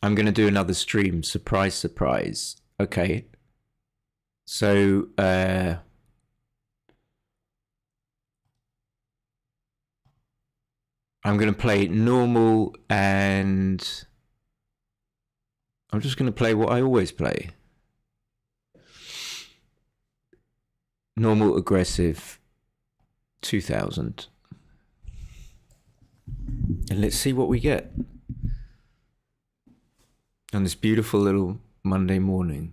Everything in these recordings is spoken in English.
I'm going to do another stream. Surprise, surprise. Okay. So, I'm going to play normal and I'm just going to play what I always play. Normal, aggressive, 2000. And let's see what we get on this beautiful little Monday morning.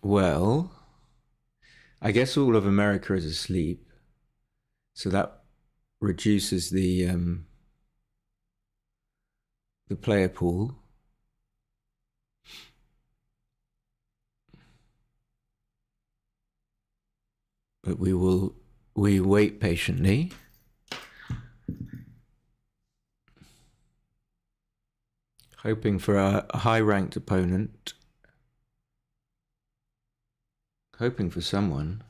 Well, I guess all of America is asleep, so that reduces the player pool. But we wait patiently. Hoping for a high-ranked opponent. Hoping for someone.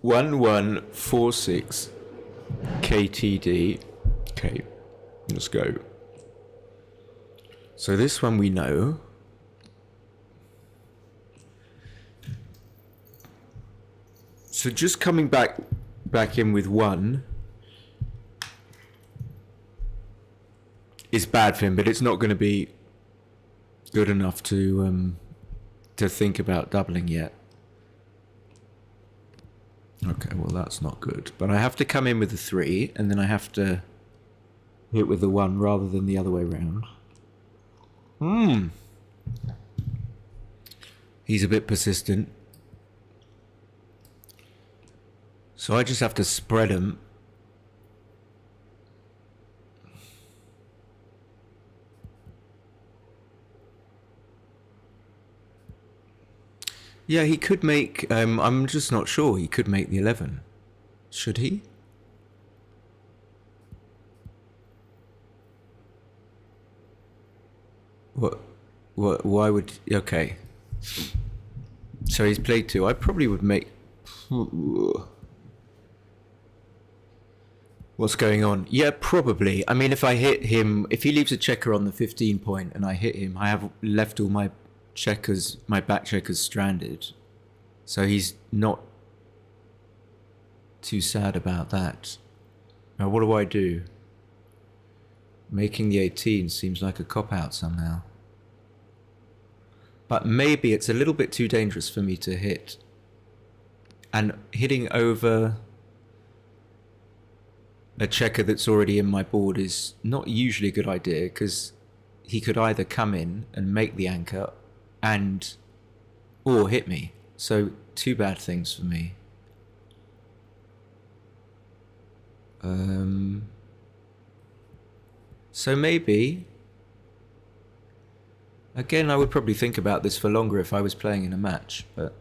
$1146 KTD. Okay, let's go. So this one we know. So just coming back in with one is bad for him, but it's not going to be good enough to think about doubling yet. Okay, well that's not good. But I have to come in with a 3, and then I have to hit with the 1 rather than the other way around. He's a bit persistent. So I just have to spread him. Yeah, he could make... I'm just not sure. He could make the 11. Should he? What? Why would... Okay. So he's played 2. I probably would make... What's going on? Yeah, probably. I mean, if I hit him... If he leaves a checker on the 15 point and I hit him, I have left all my checkers, my back checkers stranded. So he's not too sad about that. Now, what do I do? Making the 18 seems like a cop-out somehow. But maybe it's a little bit too dangerous for me to hit. And hitting over a checker that's already in my board is not usually a good idea, because he could either come in and make the anchor or hit me. So 2 bad things for me. So maybe... Again, I would probably think about this for longer if I was playing in a match, but...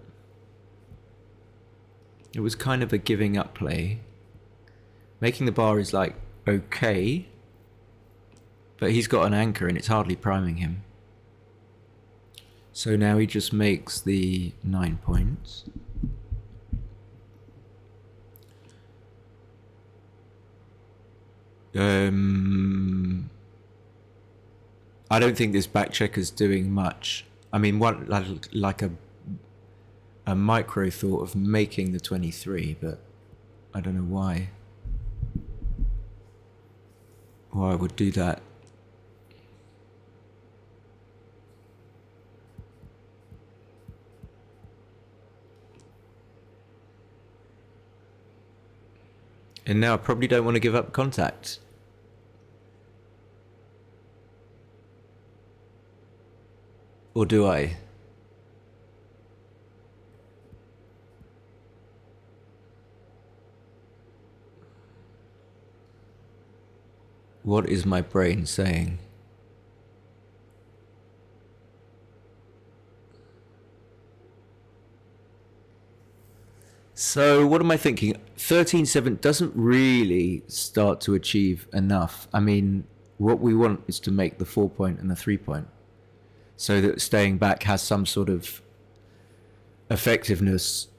It was kind of a giving up play. Making the bar is like, okay. But he's got an anchor and it's hardly priming him. So now he just makes the 9 points. I don't think this back checker's doing much. I mean, one like a micro thought of making the 23, but I don't know why I would do that. And now I probably don't want to give up contact. Or do I? What is my brain saying? So what am I thinking? 13-7 doesn't really start to achieve enough. I mean, what we want is to make the 4-point and the 3-point, so that staying back has some sort of effectiveness.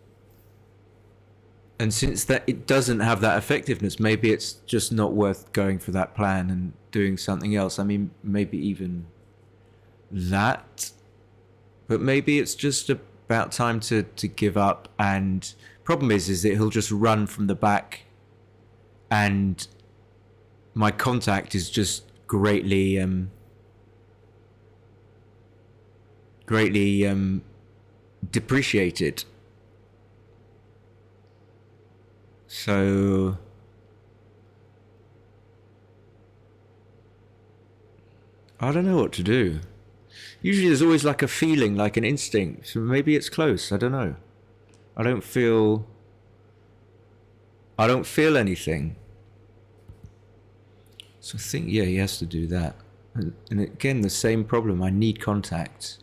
And since that it doesn't have that effectiveness, maybe it's just not worth going for that plan and doing something else. I mean, maybe even that, but maybe it's just about time to give up. And problem is that he'll just run from the back, and my contact is just greatly depreciated. So I don't know what to do. Usually there's always like a feeling, like an instinct. So maybe it's close. I don't know. I don't feel anything. So I think, yeah, he has to do that. And again, the same problem. I need contact.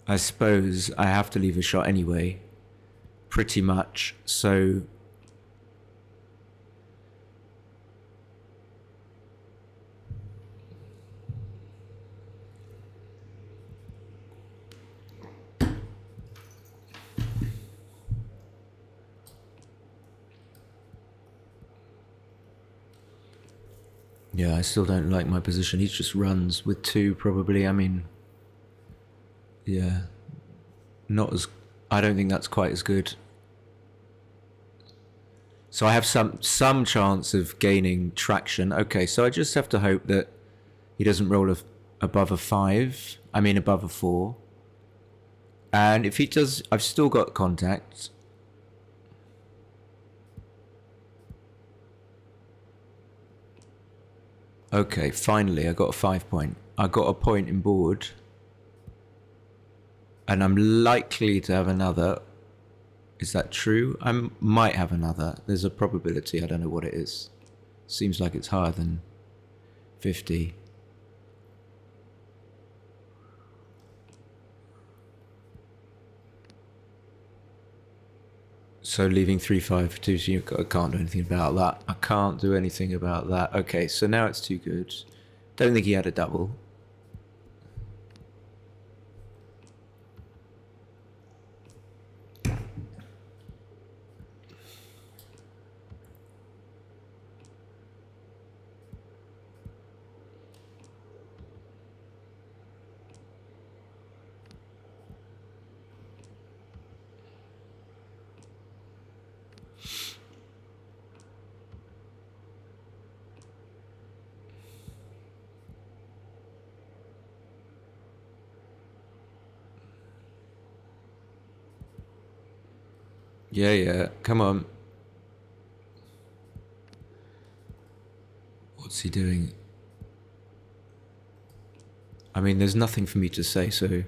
I suppose I have to leave a shot anyway, pretty much. So yeah, I still don't like my position. He just runs with 2 probably. I mean, yeah, not as, I don't think that's quite as good. So I have some chance of gaining traction. Okay, so I just have to hope that he doesn't roll above a 5. I mean above a 4. And if he does, I've still got contact. Okay, finally I got a 5-point. I got a point in board. And I'm likely to have another. Is that true? I might have another. There's a probability. I don't know what it is. Seems like it's higher than 50. So leaving 3-5 2, so I can't do anything about that. I can't do anything about that. Okay, so now it's too good. Don't think he had a double. Yeah, come on. What's he doing? I mean, there's nothing for me to say, so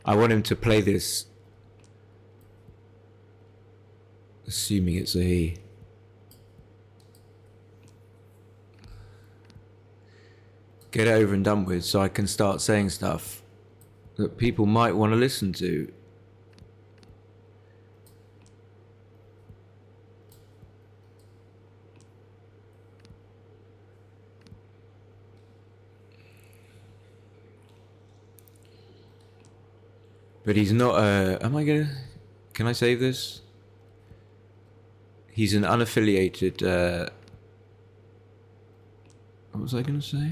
I want him to play this, assuming it's a he. Get it over and done with so I can start saying stuff that people might want to listen to. But he's not can I save this? He's an unaffiliated, what was I gonna say?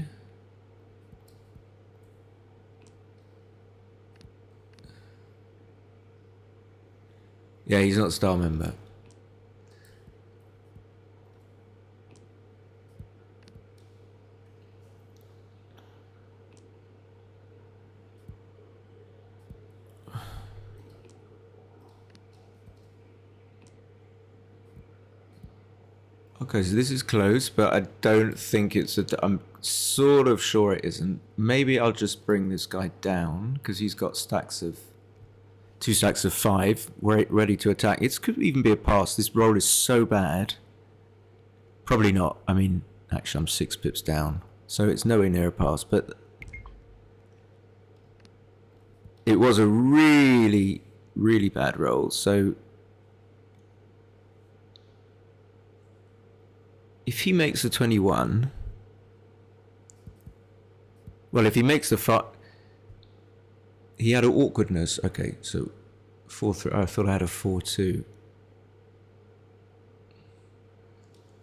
Yeah, he's not a star member. Okay, so this is close, but I don't think it's I'm sort of sure it isn't. Maybe I'll just bring this guy down, because he's got two stacks of 5, ready to attack. It could even be a pass. This roll is so bad. Probably not. I mean, actually, I'm 6 pips down, so it's nowhere near a pass, but it was a really really bad roll. So if he makes the 21, well, if he makes the he had an awkwardness. Okay, so 4-3. I thought I had a 4-2.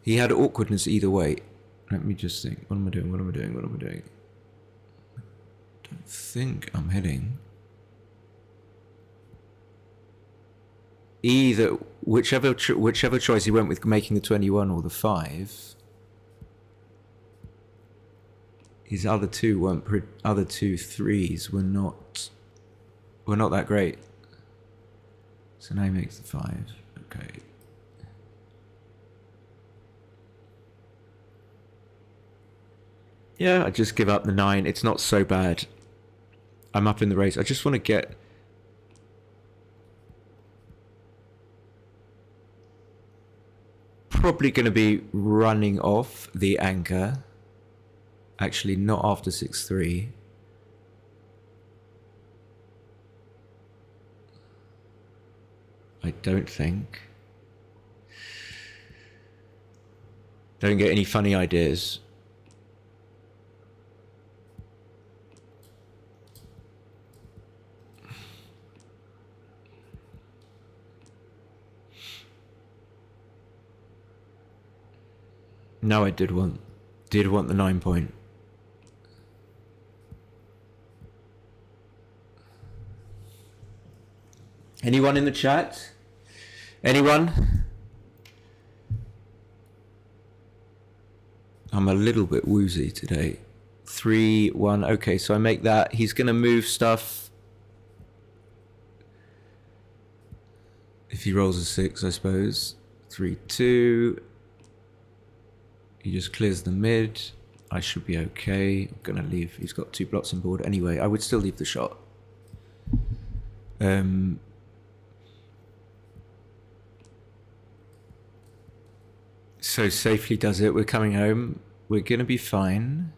He had awkwardness either way. Let me just think. What am I doing? What am I doing? What am I doing? I don't think I'm hitting. Either whichever choice he went with, making the 21 or the 5. His other two threes were not that great. So now he makes the 5. Okay. Yeah, I just give up the 9. It's not so bad. I'm up in the race. I just want to get... Probably going to be running off the anchor. Actually, not after 6-3. I don't think. Don't get any funny ideas. No, I did want the 9 point. Anyone in the chat? Anyone? I'm a little bit woozy today. 3-1. Okay, so I make that. He's going to move stuff. If he rolls a 6, I suppose. 3-2. He just clears the mid. I should be okay. I'm going to leave. He's got 2 blocks on board. Anyway, I would still leave the shot. So safely does it. We're coming home. We're going to be fine.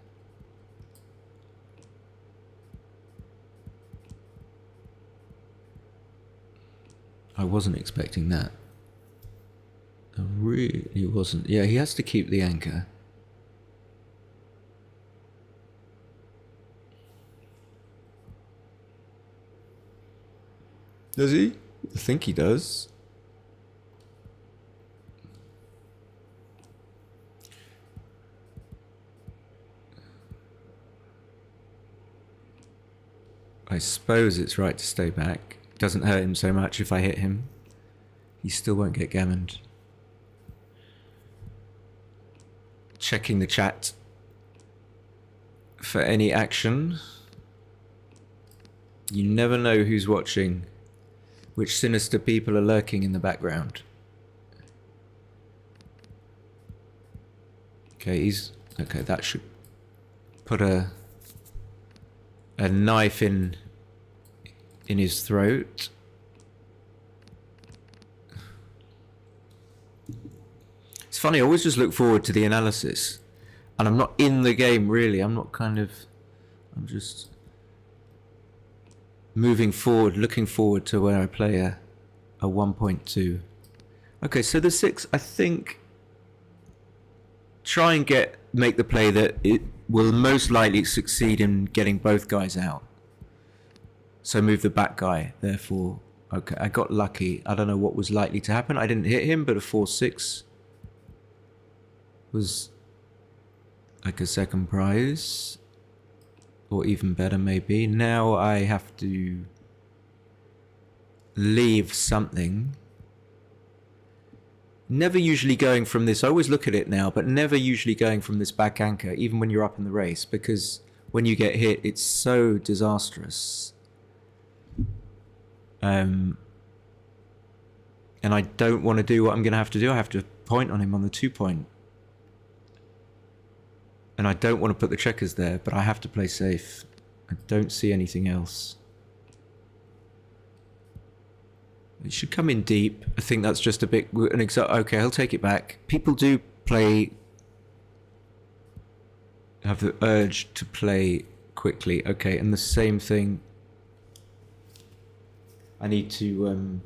I wasn't expecting that. I really wasn't. Yeah, he has to keep the anchor. Does he? I think he does. I suppose it's right to stay back. Doesn't hurt him so much if I hit him. He still won't get gammoned. Checking the chat for any action. You never know who's watching, which sinister people are lurking in the background. Okay, okay, that should put a knife in his throat. It's funny, I always just look forward to the analysis. And I'm not in the game, really. I'm just moving forward, looking forward to where I play a 1.2. Okay, so the 6, I think... Try and make the play that it will most likely succeed in getting both guys out. So move the back guy, therefore. Okay, I got lucky. I don't know what was likely to happen. I didn't hit him, but a 4-6 was like a second prize. Or even better, maybe. Now I have to leave something. Never usually going from this. I always look at it now, but never usually going from this back anchor, even when you're up in the race, because when you get hit, it's so disastrous. And I don't want to do what I'm going to have to do. I have to point on him on the 2 point. And I don't want to put the checkers there, but I have to play safe. I don't see anything else. It should come in deep. I think that's just a bit... Okay, I'll take it back. People do have the urge to play quickly. Okay, and the same thing... I need to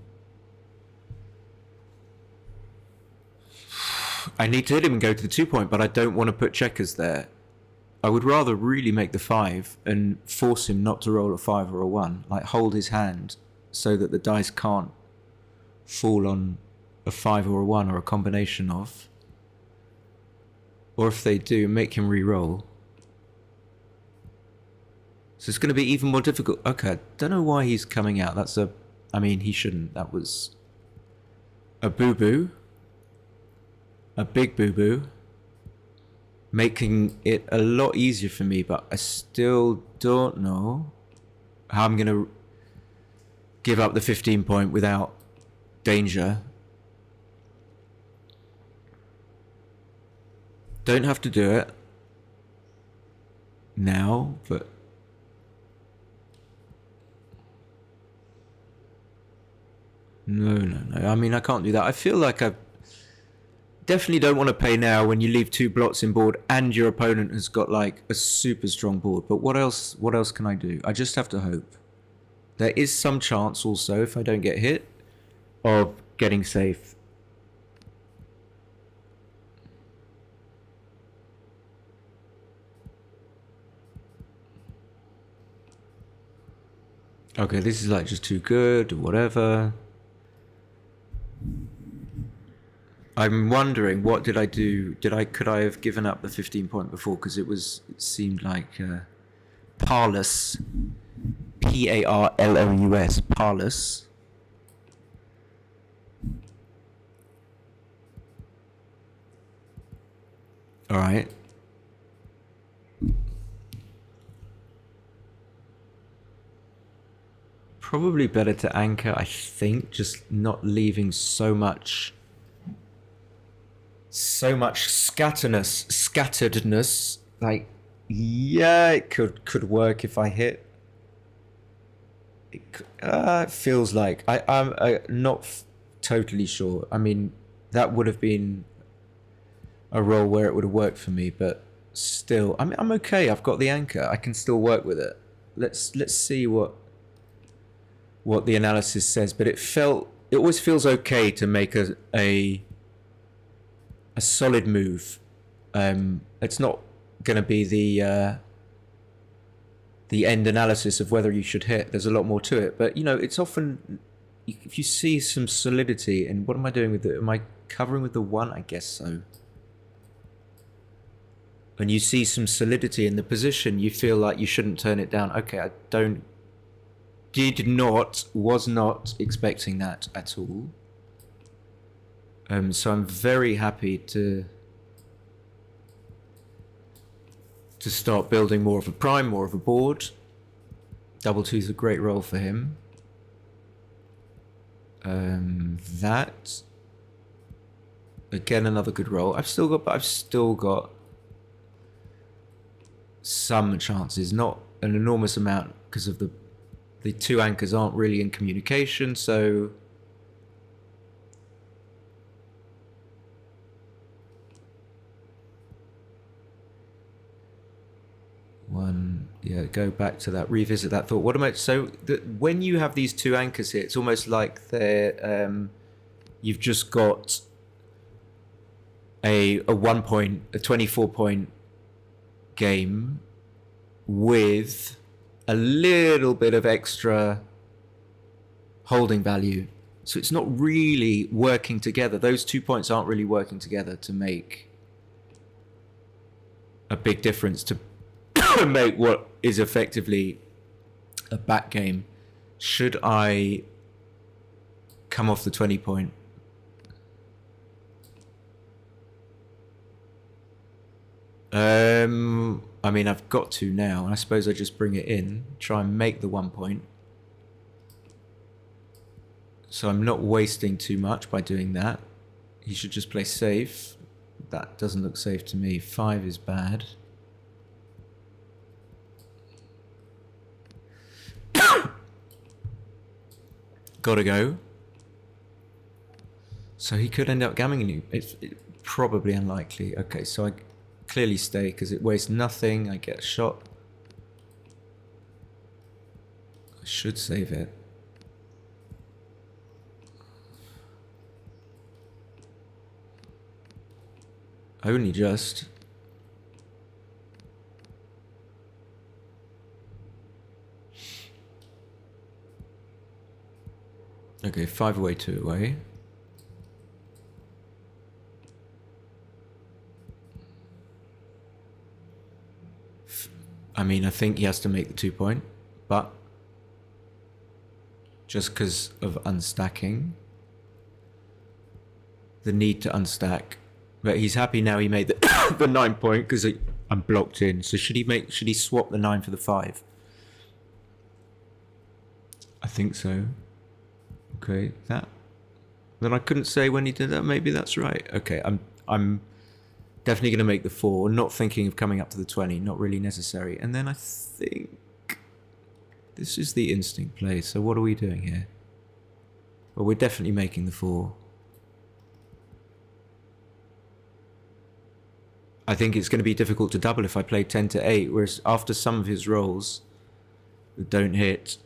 hit him and go to the 2-point, but I don't want to put checkers there. I would rather really make the 5 and force him not to roll a 5 or a 1, like hold his hand so that the dice can't fall on a 5 or a 1 or a combination of. Or if they do, make him re-roll. So it's going to be even more difficult. Okay, I don't know why he's coming out. I mean, he shouldn't. That was a boo-boo. A big boo-boo. Making it a lot easier for me, but I still don't know how I'm going to give up the 15-point without danger. Don't have to do it now, but no. I mean, I can't do that. I feel like I definitely don't want to pay now when you leave 2 blots in board and your opponent has got like a super strong board. But what else can I do? I just have to hope. There is some chance also, if I don't get hit, of getting safe. Okay, this is like just too good or whatever. I'm wondering, what did I do? Could I have given up the 15-point before? Because it seemed like parlous, Parlous, parlous. All right. Probably better to anchor, I think, just not leaving so much scatteredness. Like, yeah, it could work if I hit. It feels like I'm not totally sure. I mean, that would have been a roll where it would have worked for me, but still, I'm okay. I've got the anchor. I can still work with it. Let's see what the analysis says, but it always feels okay to make a solid move. It's not going to be the end analysis of whether you should hit. There's a lot more to it, but you know, it's often, if you see some solidity, and what am I doing with it? Am I covering with the 1? I guess so. When you see some solidity in the position, you feel like you shouldn't turn it down. Okay, was not expecting that at all. So I'm very happy to start building more of a prime, more of a board. Double 2's a great roll for him. That again, another good roll. I've still got some chances, not an enormous amount, because of the 2 anchors aren't really in communication, so go back to that, revisit that thought. When you have these 2 anchors here, it's almost like you've just got a 1-point, a 24-point game with a little bit of extra holding value. So it's not really working together. Those 2 points aren't really working together to make a big difference, to make what is effectively a back game. Should I come off the 20-point? I mean, I've got to now, and I suppose I just bring it in, try and make the 1 point. So I'm not wasting too much by doing that. He should just play safe. That doesn't look safe to me. 5 is bad. Gotta go. So he could end up gamming you. It's probably unlikely. Okay, so I clearly stay because it wastes nothing. I get a shot. I should save it. Only just. Okay, 5 away, 2 away. I mean, I think he has to make the 2 point, but just because of unstacking, the need to unstack. But he's happy now he made the, the 9 point because I'm blocked in. So should he swap the 9 for the 5? I think so. Okay, that. Then I couldn't say when he did that. Maybe that's right. Okay, I'm definitely going to make the 4. Not thinking of coming up to the 20. Not really necessary. And then I think this is the instinct play. So what are we doing here? Well, we're definitely making the 4. I think it's going to be difficult to double if I play 10 to 8. Whereas after some of his rolls that don't hit,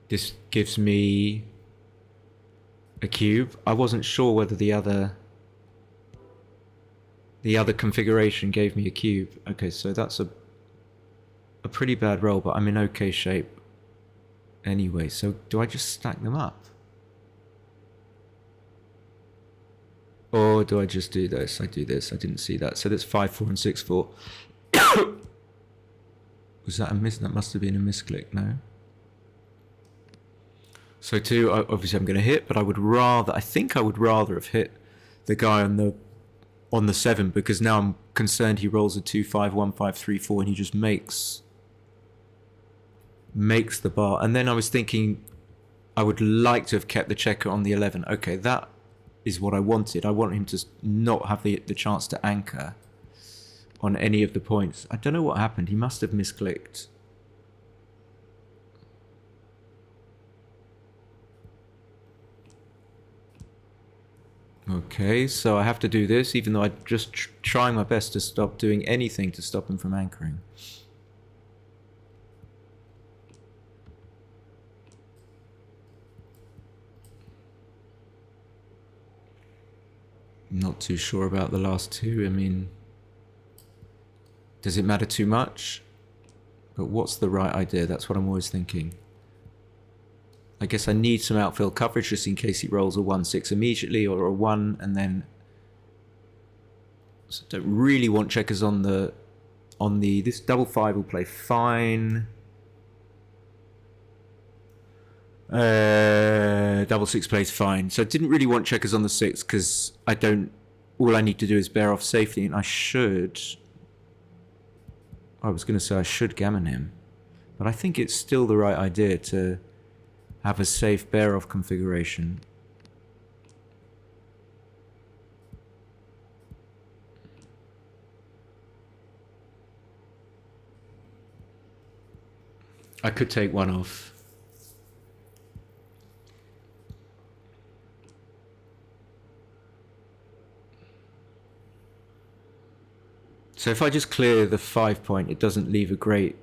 this gives me a cube. I wasn't sure whether the other configuration gave me a cube. Okay, so that's a pretty bad roll, but I'm in okay shape anyway. So do I just stack them up? Or do I just do this? I do this. I didn't see that. So that's 5, 4, and 6, 4. Was that a miss? That must have been a misclick, no? So 2, obviously I'm going to hit, but I think I would rather have hit the guy on the 7, because now I'm concerned he rolls a 2, 5, 1, 5, 3, 4, and he just makes the bar. And then I was thinking I would like to have kept the checker on the 11. Okay, that is what I wanted. I want him to not have the chance to anchor on any of the points. I don't know what happened. He must have misclicked. Okay, so I have to do this, even though I'm just trying my best to stop doing anything to stop him from anchoring. Not too sure about the last 2. I mean, does it matter too much? But what's the right idea? That's what I'm always thinking. I guess I need some outfield coverage just in case he rolls a 1-6 immediately, or a 1, and then. So don't really want checkers on the. This double 5 will play fine. Double 6 plays fine. So I didn't really want checkers on the 6 because all I need to do is bear off safely, and I was going to say I should gammon him, but I think it's still the right idea to have a safe bear off configuration. I could take 1 off. So if I just clear the 5 point, it doesn't leave a great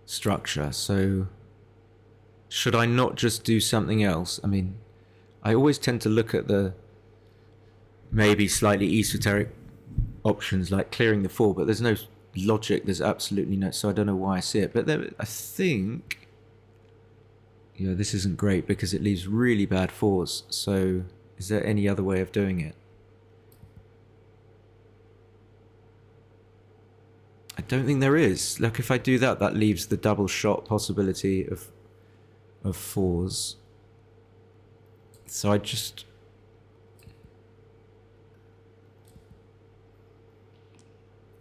structure. So should I not just do something else? I mean, I always tend to look at the maybe slightly esoteric options like clearing the 4, but there's no logic. There's absolutely no, so I don't know why I see it. But there, I think, yeah, this isn't great because it leaves really bad 4s. So is there any other way of doing it? I don't think there is. Look, if I do that, that leaves the double shot possibility of 4s. So I just.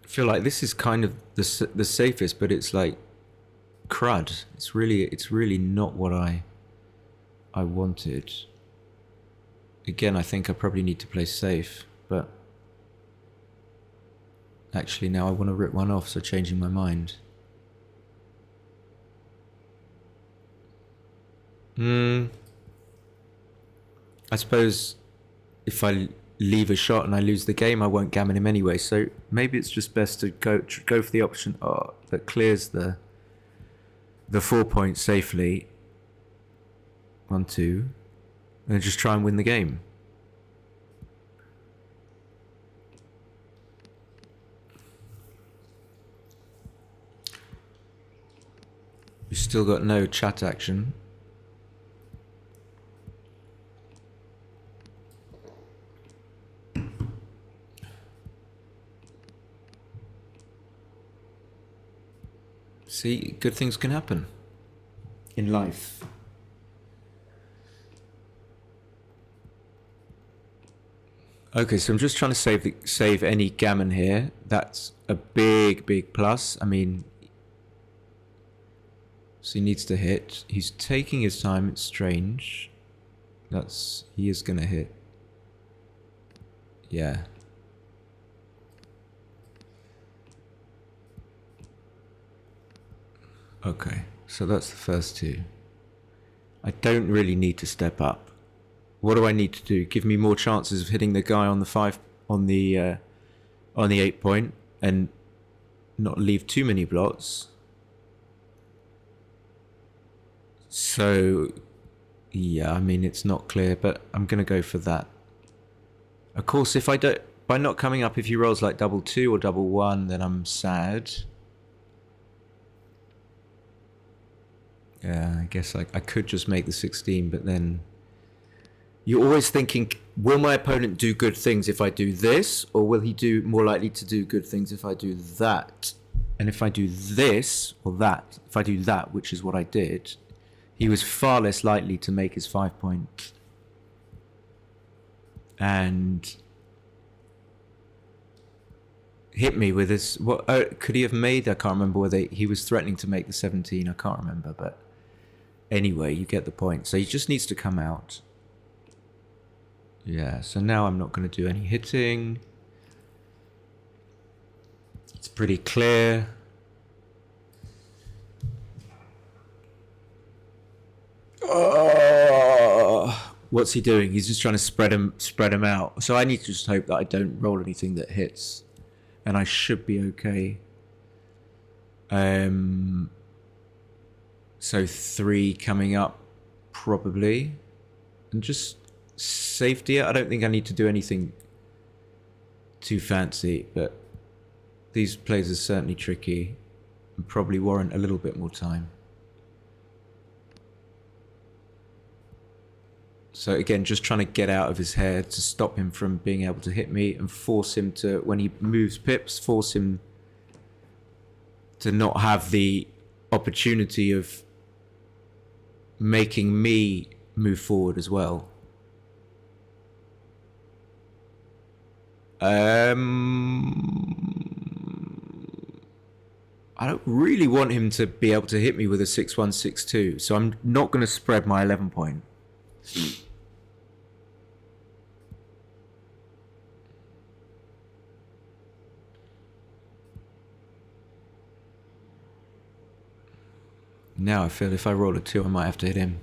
Feel like this is kind of the safest, but it's like crud. It's really not what I wanted. Again, I think I probably need to play safe, but actually now I want to rip 1 off, so changing my mind. I suppose if I leave a shot and I lose the game, I won't gammon him anyway, so maybe it's just best to go for the option that clears the 4 points safely. 1, 2, and just try and win the game. Still got no chat action. See, good things can happen in life. Okay, so I'm just trying to save any gammon here. That's a big plus. I mean, so he needs to hit. He's taking his time. It's strange. He is gonna hit. Yeah. Okay, so that's the first two. I don't really need to step up. What do I need to do? Give me more chances of hitting the guy on the 8 point and not leave too many blots. So yeah, I mean, it's not clear, but I'm gonna go for that. Of course, if I don't, by not coming up, if he rolls like double 2 or double 1, then I'm sad. Yeah, I guess I could just make the 16, but then you're always thinking, will my opponent do good things if I do this, or will he do more likely to do good things if I do that? And if I do this or that, if I do that, which is what I did, he was far less likely to make his 5 point. And hit me with his, what could he have made? I can't remember whether he was threatening to make the 17. I can't remember, but anyway, you get the point. So he just needs to come out. Yeah, so now I'm not going to do any hitting. It's pretty clear. Oh, what's he doing? He's just trying to spread him out. So I need to just hope that I don't roll anything that hits, and I should be okay. So 3 coming up probably, and just safety. I don't think I need to do anything too fancy, but these plays are certainly tricky and probably warrant a little bit more time. So again, just trying to get out of his hair to stop him from being able to hit me and force him to, when he moves pips, force him to not have the opportunity of making me move forward as well. I don't really want him to be able to hit me with a 6-1, 6-2, so I'm not going to spread my 11 point. Now I feel if I roll a 2, I might have to hit him.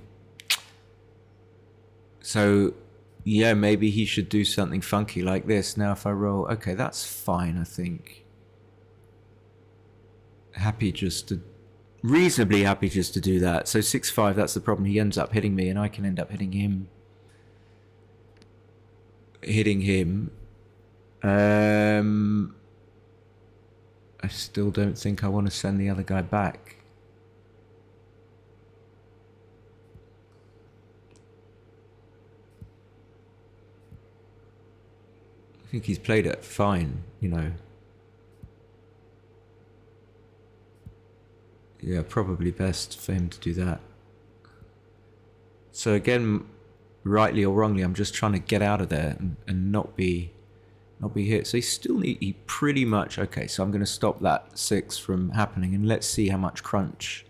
So yeah, maybe he should do something funky like this. Now if I roll, okay, that's fine, I think. Reasonably happy just to do that. So 6-5, that's the problem. He ends up hitting me and I can end up hitting him. I still don't think I want to send the other guy back. I think he's played it fine, you know. Yeah, probably best for him to do that. So again, rightly or wrongly, I'm just trying to get out of there and not be hit. So he pretty much, okay, so I'm going to stop that 6 from happening, and let's see how much crunch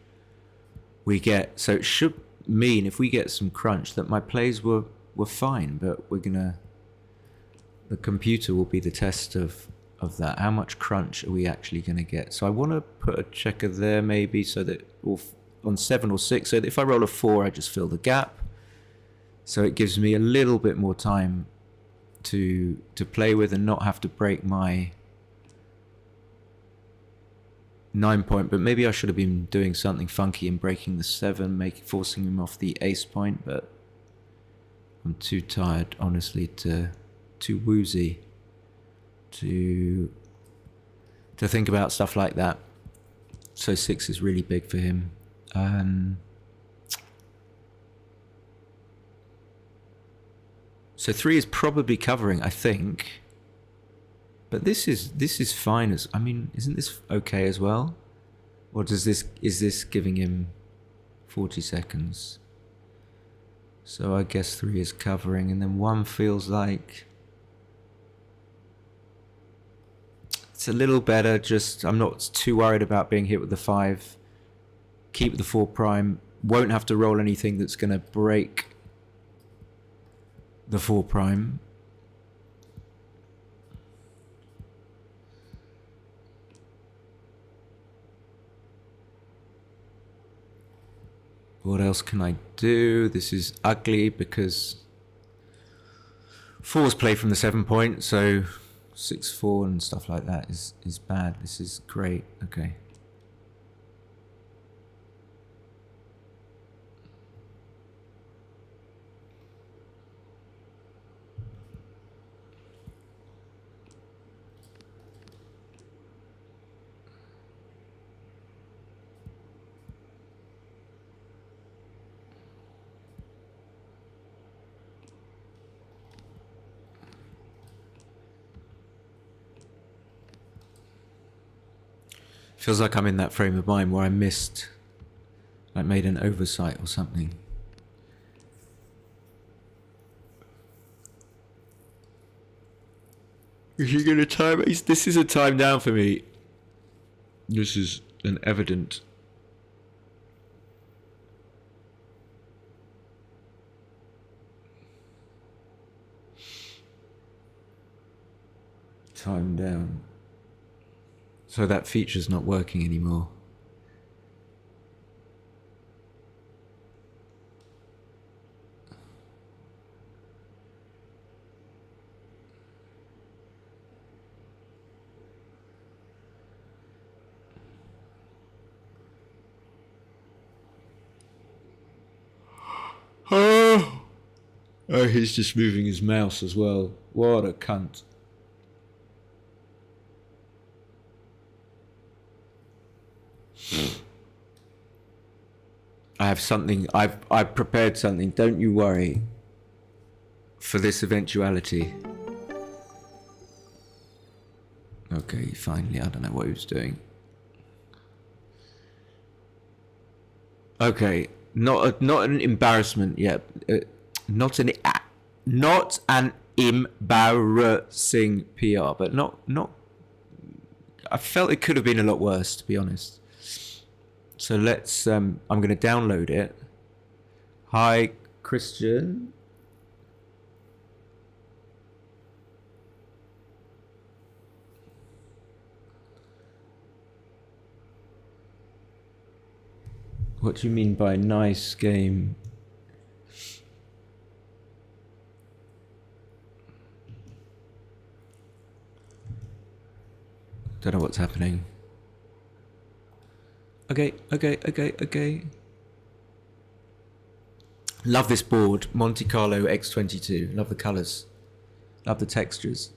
we get. So it should mean, if we get some crunch, that my plays were fine, but the computer will be the test of that. How much crunch are we actually going to get? So I want to put a checker there maybe, so that, or on 7 or 6, so that if I roll a 4, I just fill the gap. So it gives me a little bit more time to play with and not have to break my 9 point. But maybe I should have been doing something funky and breaking the 7, forcing him off the ace point, but I'm too tired, honestly, too woozy to think about stuff like that. So 6 is really big for him. So 3 is probably covering, I think. But this is fine as, I mean, isn't this okay as well? Or is this giving him 40 seconds? So I guess 3 is covering, and then 1 feels like it's a little better. Just, I'm not too worried about being hit with the 5. Keep the 4 prime. Won't have to roll anything that's going to break the 4 prime. What else can I do? This is ugly because 4s play from the 7 point, so 6-4 and stuff like that is bad. This is great. Okay. Feels like I'm in that frame of mind where I missed, like made an oversight or something. Is he going to time? This is a time down for me. This is an evident. Time down. So that feature's not working anymore. Oh, he's just moving his mouse as well. What a cunt. I have something. I've prepared something. Don't you worry. For this eventuality. Okay, finally. I don't know what he was doing. Okay, not an embarrassment yet. Not an embarrassing PR, but not. I felt it could have been a lot worse, to be honest. So let's. I'm going to download it. Hi, Christian. What do you mean by nice game? Don't know what's happening. Okay. Love this board. Monte Carlo X22. Love the colours. Love the textures.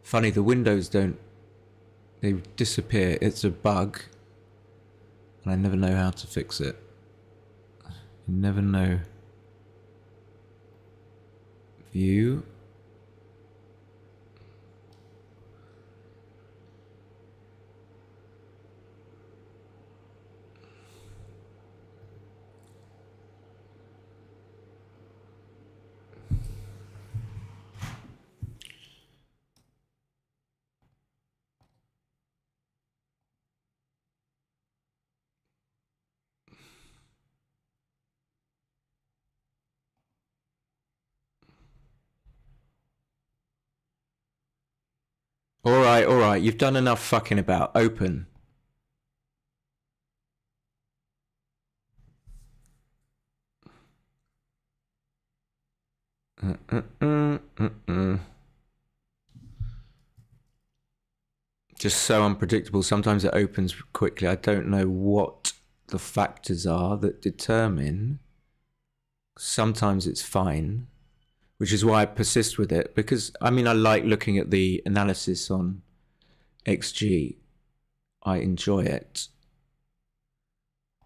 Funny, the windows don't. They disappear. It's a bug. And I never know how to fix it. I never know. View. All right. You've done enough fucking about. Open. Just so unpredictable. Sometimes it opens quickly. I don't know what the factors are that determine. Sometimes it's fine, which is why I persist with it. Because, I mean, I like looking at the analysis on XG. I enjoy it.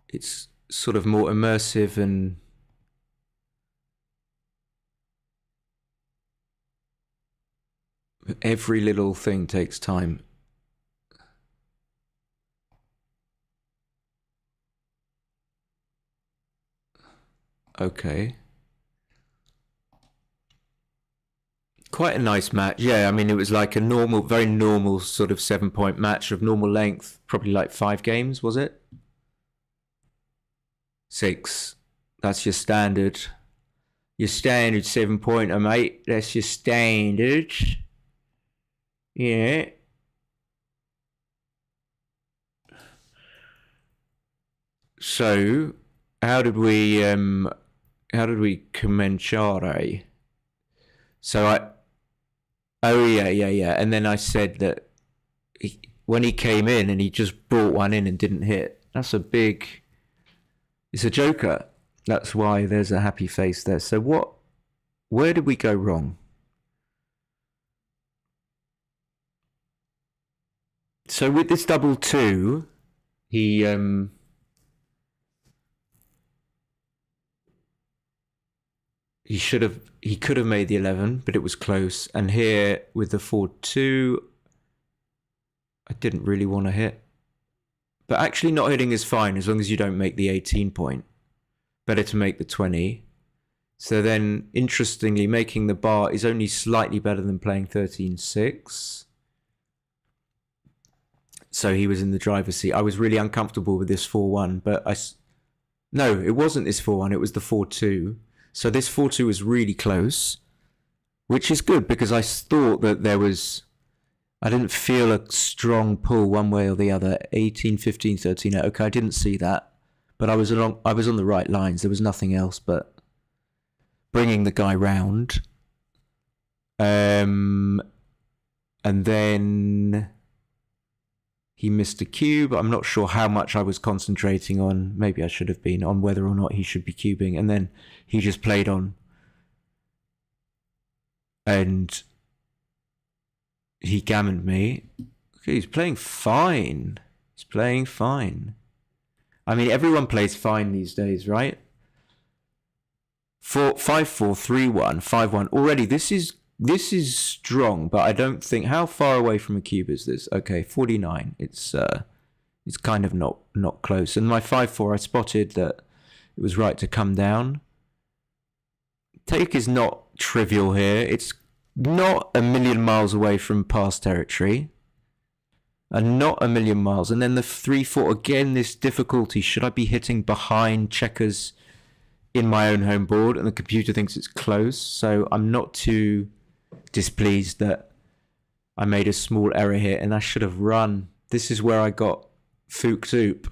It's sort of more immersive and every little thing takes time. Okay. Quite a nice match. Yeah, I mean, it was like a normal, very normal sort of 7-point match of normal length. Probably like 5 games, was it? 6. That's your standard. Your standard 7-pointer, mate. That's your standard. Yeah. So, how did we commencare? So oh yeah. And then I said that when he came in and he just brought one in and didn't hit. It's a joker. That's why there's a happy face there. So where did we go wrong? So with this double 2, he could have made the 11, but it was close. And here with the 4-2, I didn't really want to hit. But actually not hitting is fine as long as you don't make the 18 point. Better to make the 20. So then, interestingly, making the bar is only slightly better than playing 13-6. So he was in the driver's seat. I was really uncomfortable with this 4-1, but no, it wasn't this 4-1. It was the 4-2. So this 4-2 was really close, which is good because I thought that I didn't feel a strong pull one way or the other. 18, 15, 13. Okay, I didn't see that, but I was on the right lines. There was nothing else but bringing the guy round. And then he missed a cube. I'm not sure how much I was concentrating on. Maybe I should have been on whether or not he should be cubing. And then he just played on. And he gammoned me. Okay, he's playing fine. I mean, everyone plays fine these days, right? 5-4, 3-1, 5-1. Already, this is strong, but I don't think. How far away from a cube is this? Okay, 49. It's kind of not close. And my 5-4, I spotted that it was right to come down. Take is not trivial here. It's not a million miles away from past territory. And not a million miles. And then the 3-4, again, this difficulty. Should I be hitting behind checkers in my own home board? And the computer thinks it's close. So I'm not too displeased that I made a small error here. And I should have run. This is where I got fooked oop.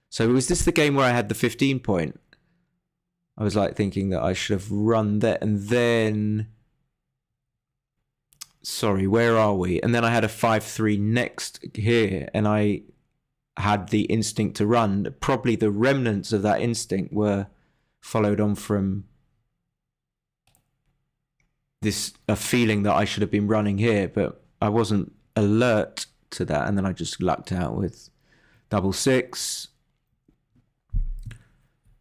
So was this the game where I had the 15 point? I was like thinking that I should have run there. And then... Sorry, where are we? And then I had a 5-3 next here, and I had the instinct to run. Probably the remnants of that instinct were followed on from a feeling that I should have been running here, but I wasn't alert to that, and then I just lucked out with 6-6,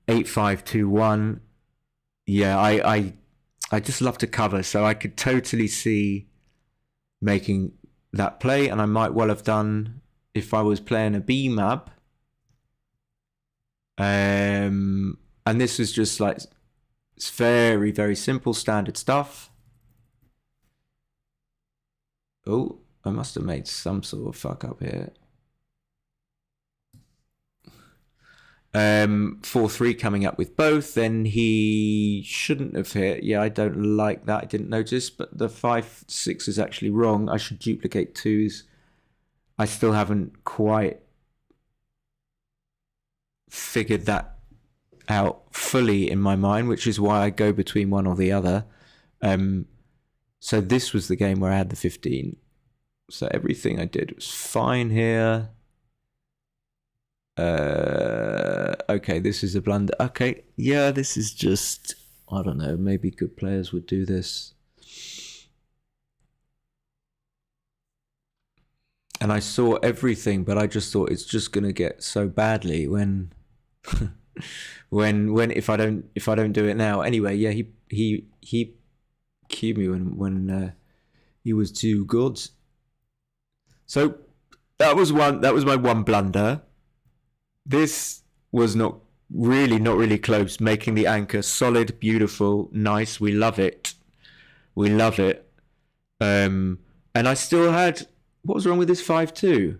8-5-2-1. Yeah, I just love to cover, so I could totally see making that play, and I might well have done if I was playing a B map. And this is just like, it's very, very simple standard stuff. Oh, I must have made some sort of fuck up here. 4-3 coming up with both, then he shouldn't have hit. Yeah, I don't like that. I didn't notice, but the 5-6 is actually wrong. I should duplicate 2s. I still haven't quite figured that out fully in my mind, which is why I go between one or the other. So this was the game where I had the 15. So everything I did was fine here. Okay, this is a blunder. Okay, yeah, this is just, I don't know, maybe good players would do this. And I saw everything, but I just thought it's just gonna get so badly when when if I don't do it now. Anyway, yeah, he cued me when he was too good. So that was my one blunder. This was not really close, making the anchor solid, beautiful, nice. We love it. We love it. And I still had, what was wrong with this 5-2?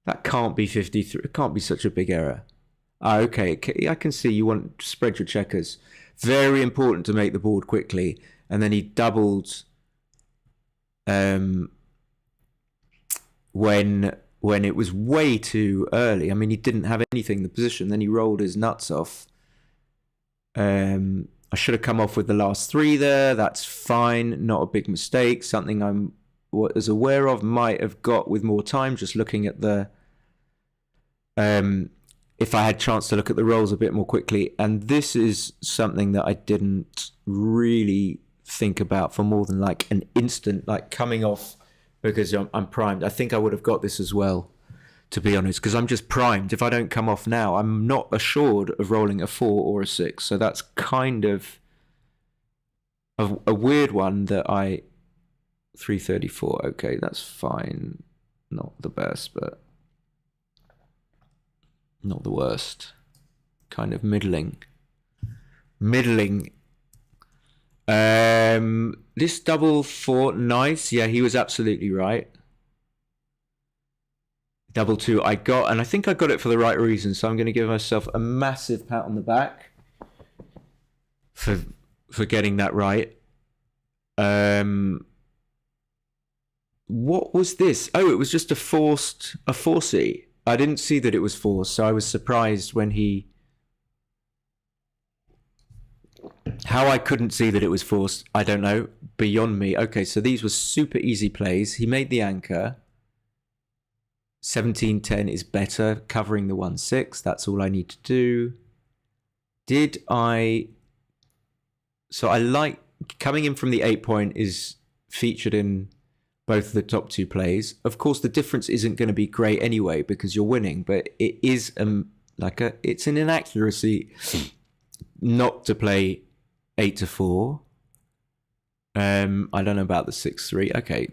That can't be 53. It can't be such a big error. Okay, I can see you want to spread your checkers. Very important to make the board quickly. And then he doubled when it was way too early. I mean, he didn't have anything in the position. Then he rolled his nuts off. I should have come off with the last 3 there. That's fine. Not a big mistake. Something I'm was aware of, might have got with more time, just looking at the... if I had a chance to look at the rolls a bit more quickly. And this is something that I didn't really think about for more than like an instant, like coming off... because I'm primed. I think I would have got this as well, to be honest, because I'm just primed. If I don't come off now, I'm not assured of rolling a 4 or a 6. So that's kind of a weird one that I... 334, okay, that's fine. Not the best, but not the worst. Kind of middling. This double 4, nice. Yeah, he was absolutely right. Double 2 I got, and I think I got it for the right reason, so I'm going to give myself a massive pat on the back for getting that right. What was this? Oh, it was just a 4C. I didn't see that it was forced, so I was surprised when he... How I couldn't see that it was forced, I don't know. Beyond me. Okay, so these were super easy plays. He made the anchor. 17-10 is better, covering the 1-6. That's all I need to do. Did I... So I like... Coming in from the 8 point is featured in both of the top 2 plays. Of course, the difference isn't going to be great anyway because you're winning, but it is it's an inaccuracy not to play 8-4. I don't know about the 6-3. Okay,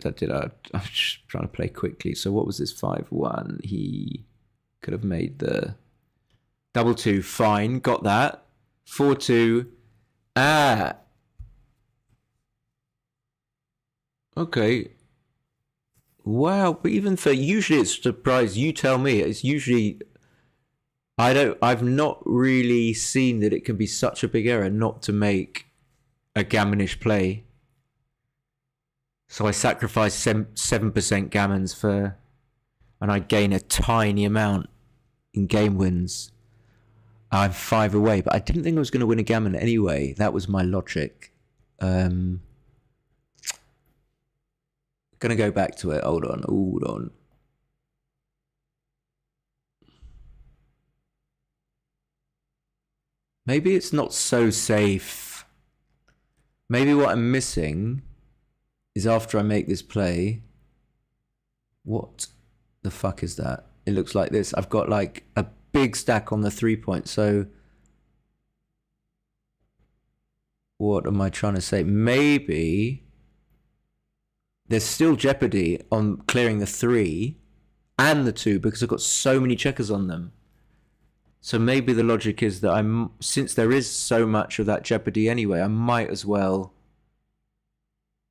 I'm just trying to play quickly. So what was this 5-1? He could have made the double 2. Fine, got that. 4-2. Okay. Wow, but even for usually it's a surprise. You tell me. It's usually I've not really seen that it can be such a big error not to make a gammonish play. So I sacrifice 7% gammons and I gain a tiny amount in game wins. I'm 5 away, but I didn't think I was going to win a gammon anyway. That was my logic. Gonna go back to it. Hold on. Maybe it's not so safe. Maybe what I'm missing is after I make this play. What the fuck is that? It looks like this. I've got like a big stack on the 3 point. So what am I trying to say? Maybe there's still jeopardy on clearing the 3 and the 2 because I've got so many checkers on them. So maybe the logic is that since there is so much of that jeopardy anyway, I might as well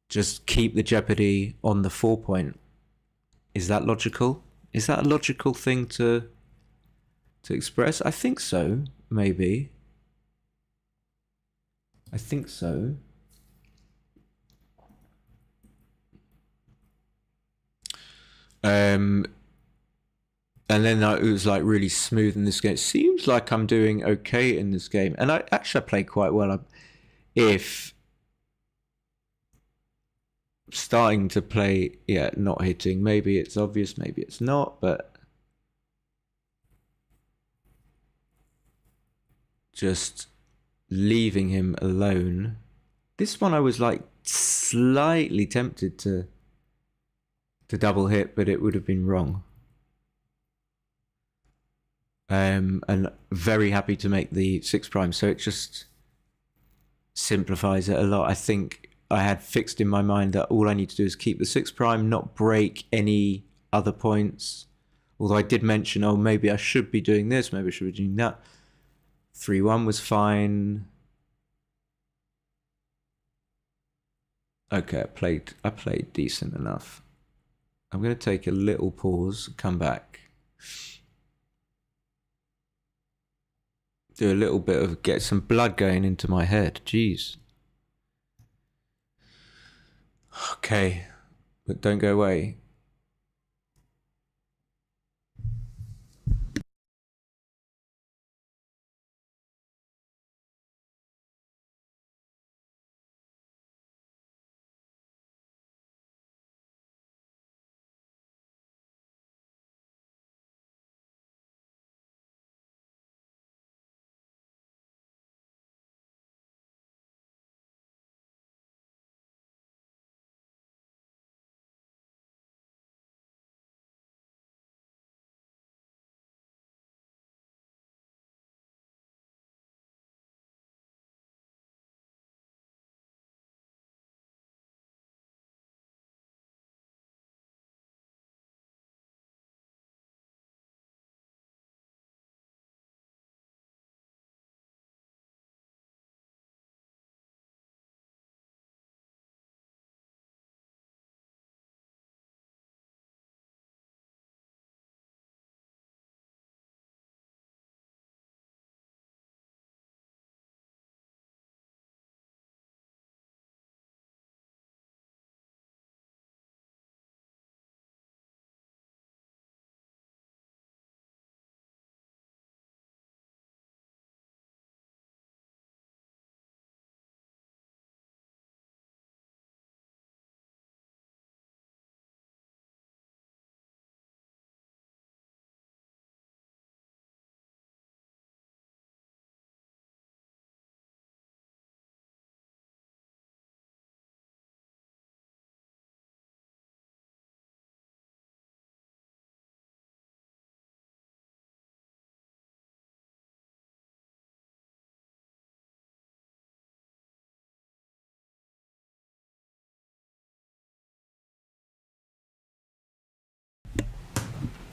just keep the jeopardy on the 4 point. Is that logical? Is that a logical thing to to express? I think so, maybe. I think so. And then it was like really smooth in this game. It seems like I'm doing okay in this game. And I play quite well. If starting to play, yeah, not hitting, maybe it's obvious, maybe it's not, but just leaving him alone. This one I was like slightly tempted to double hit, but it would have been wrong. And very happy to make the 6 prime, so it just simplifies it a lot. I think I had fixed in my mind that all I need to do is keep the 6 prime, not break any other points. Although I did mention, oh, maybe I should be doing this, maybe I should be doing that. 3-1 was fine. Okay, I played decent enough. I'm going to take a little pause, come back. Do a little bit of, get some blood going into my head. Jeez. Okay, but don't go away.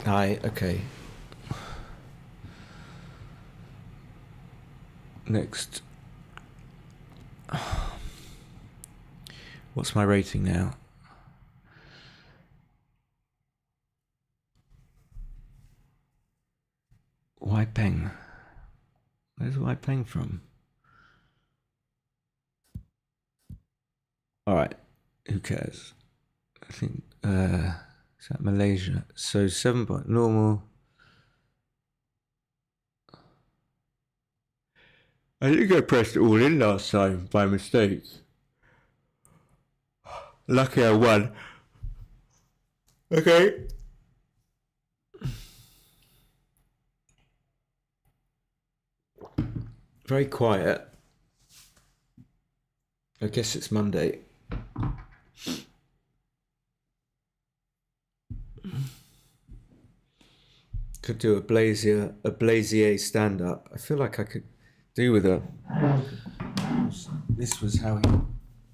Hi, okay. Next. What's my rating now? Why Peng? Where's Why Peng from? Alright, who cares? I think, is that Malaysia? So 7 point normal. I think I pressed it all in last time by mistake. Lucky I won. Okay. Very quiet. I guess it's Monday. Could do a Blazier stand-up. I feel like I could do with a... This was how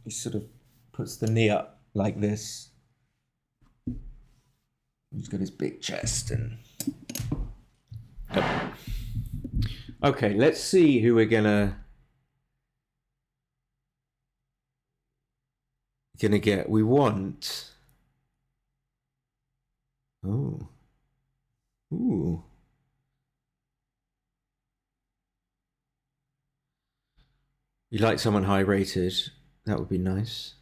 he sort of puts the knee up like this. He's got his big chest and... Okay, let's see who we're gonna get. We want... Oh. Ooh. You like someone high rated? That would be nice.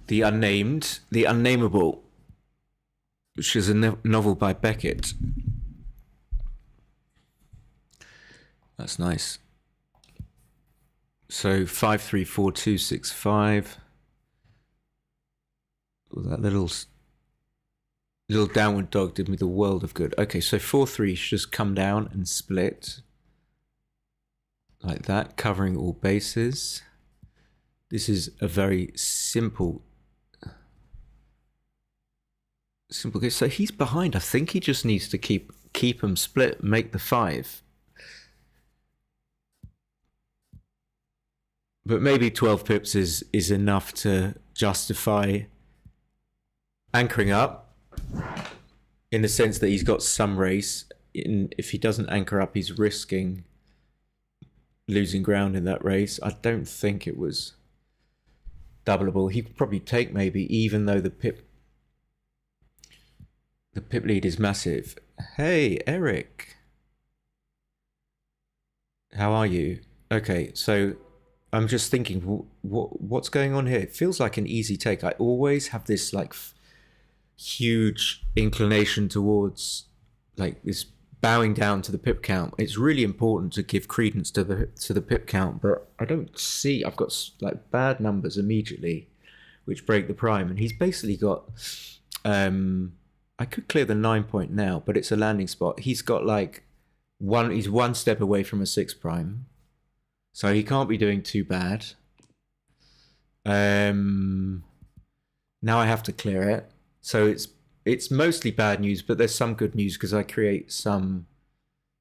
The Unnamed, The Unnameable, which is a novel by Beckett. That's nice. So 534265. Oh, that little downward dog did me the world of good. Okay, so 4-3 should just come down and split like that, covering all bases. This is a very simple game. So he's behind. I think he just needs to keep him split, make the 5. But maybe 12 pips is enough to justify anchoring up, in the sense that he's got some race. If he doesn't anchor up, he's risking losing ground in that race. I don't think it was doubleable. He could probably take maybe, even though the pip lead is massive. Hey, Eric. How are you? Okay, so I'm just thinking, what's going on here? It feels like an easy take. I always have this like huge inclination towards like this bowing down to the pip count. It's really important to give credence to the pip count, but I don't see. I've got like bad numbers immediately, which break the prime, and he's basically got. I could clear the 9 point now, but it's a landing spot. He's got like he's one step away from a 6 prime, so he can't be doing too bad. Now I have to clear it. So it's mostly bad news, but there's some good news because I create some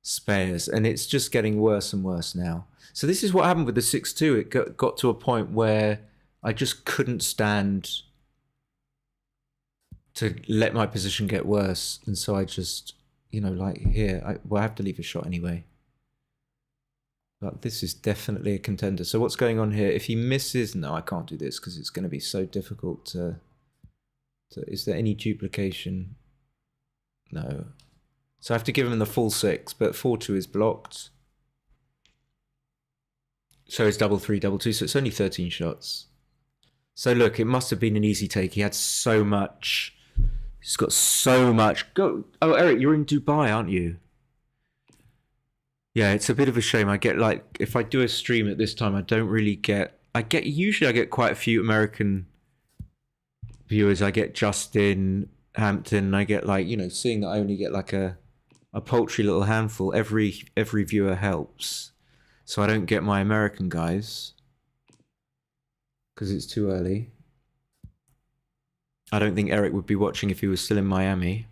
spares, and it's just getting worse and worse now. So this is what happened with the 6-2. It got to a point where I just couldn't stand to let my position get worse, and so I just, like here, I have to leave a shot anyway. But this is definitely a contender. So what's going on here? If he misses, no, I can't do this because it's going to be so difficult to. Is there any duplication? No. So I have to give him the full 6, but 4-2 is blocked. So it's 3-3, 2-2, so it's only 13 shots. So look, it must have been an easy take. He had so much. He's got so much. Go. Oh, Eric, you're in Dubai, aren't you? Yeah, it's a bit of a shame. I get like, if I do a stream at this time, I don't really get. Usually I get quite a few American viewers. I get Justin Hampton. I get like, seeing that I only get like a paltry little handful. Every viewer helps, so I don't get my American guys because it's too early. I don't think Eric would be watching if he was still in Miami,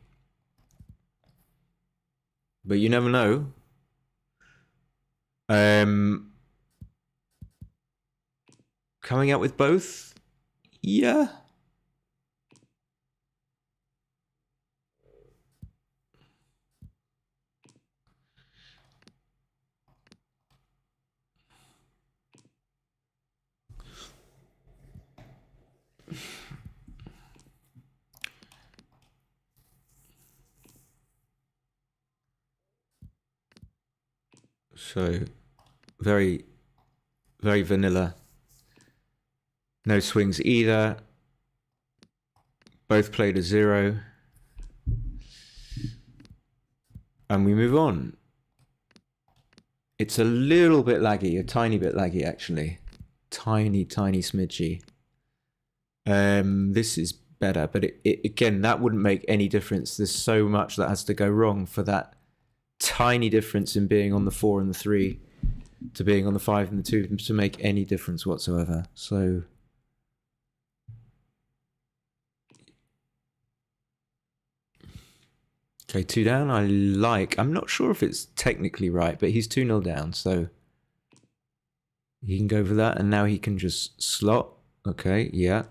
but you never know. Coming out with both, yeah. So, very, very vanilla. No swings either. Both played a 0. And we move on. It's a little bit laggy, a tiny bit laggy actually. Tiny smidgy. This is better, but it again, that wouldn't make any difference. There's so much that has to go wrong for that tiny difference in being on the 4 and the 3 to being on the 5 and the 2 to make any difference whatsoever. So okay, 2 down. I'm not sure if it's technically right, but he's 2-0 down, so he can go for that, and now he can just slot. Okay, yeah.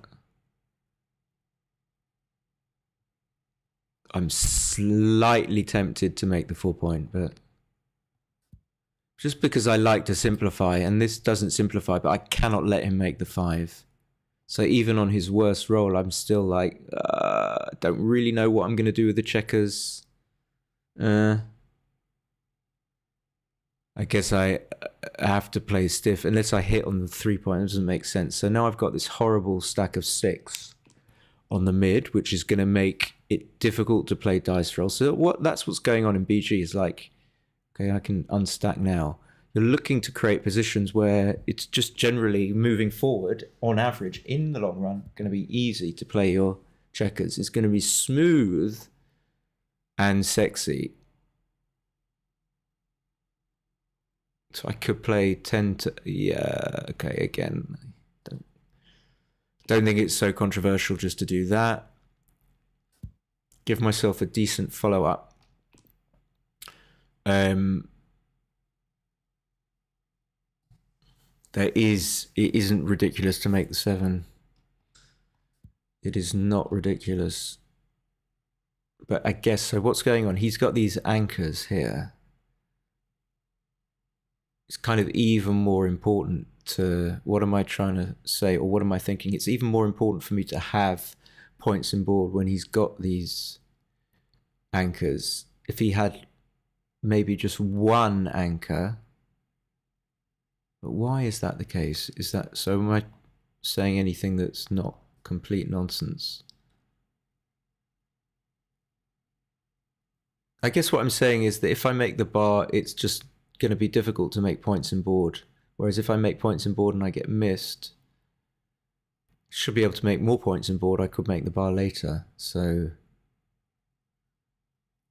I'm slightly tempted to make the 4 point, but Just because I like to simplify, and this doesn't simplify, but I cannot let him make the 5. So even on his worst roll, I'm still like, don't really know what I'm going to do with the checkers. I guess I have to play stiff unless I hit on the 3 point. It doesn't make sense. So now I've got this horrible stack of 6 on the mid, which is going to make it difficult to play dice roll. So that's what's going on in BG is like, okay, I can unstack now. You're looking to create positions where it's just generally moving forward, on average, in the long run, going to be easy to play your checkers. It's going to be smooth and sexy. So I could play 10 to... Yeah, okay, again. Don't think it's so controversial just to do that. Give myself a decent follow-up. It isn't ridiculous to make the 7. It is not ridiculous. But I guess, so what's going on? He's got these anchors here. It's kind of even more important to, what am I trying to say, or what am I thinking? It's even more important for me to have points in board when he's got these anchors. If he had maybe just one anchor, but why is that the case? Is that, so am I saying anything that's not complete nonsense? I guess what I'm saying is that if I make the bar, it's just going to be difficult to make points in board. Whereas if I make points in board and I get missed, should be able to make more points in board. I could make the bar later. So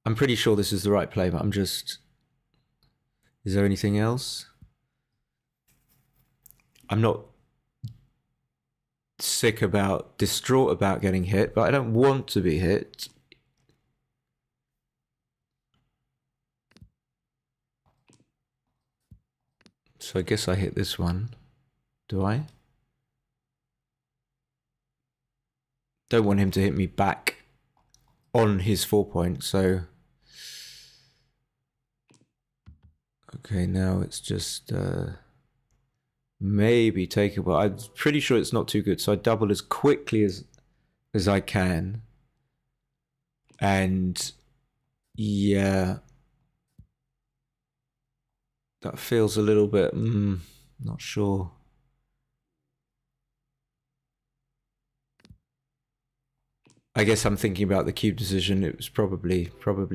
I'm pretty sure this is the right play, but I'm just... Is there anything else? I'm not distraught about getting hit, but I don't want to be hit. So I guess I hit this one. Do I? Don't want him to hit me back on his 4 point, so... Okay, now it's just... maybe takeable. I'm pretty sure it's not too good, so I double as quickly as I can. And... yeah... That feels a little bit, not sure. I guess I'm thinking about the cube decision. It was probably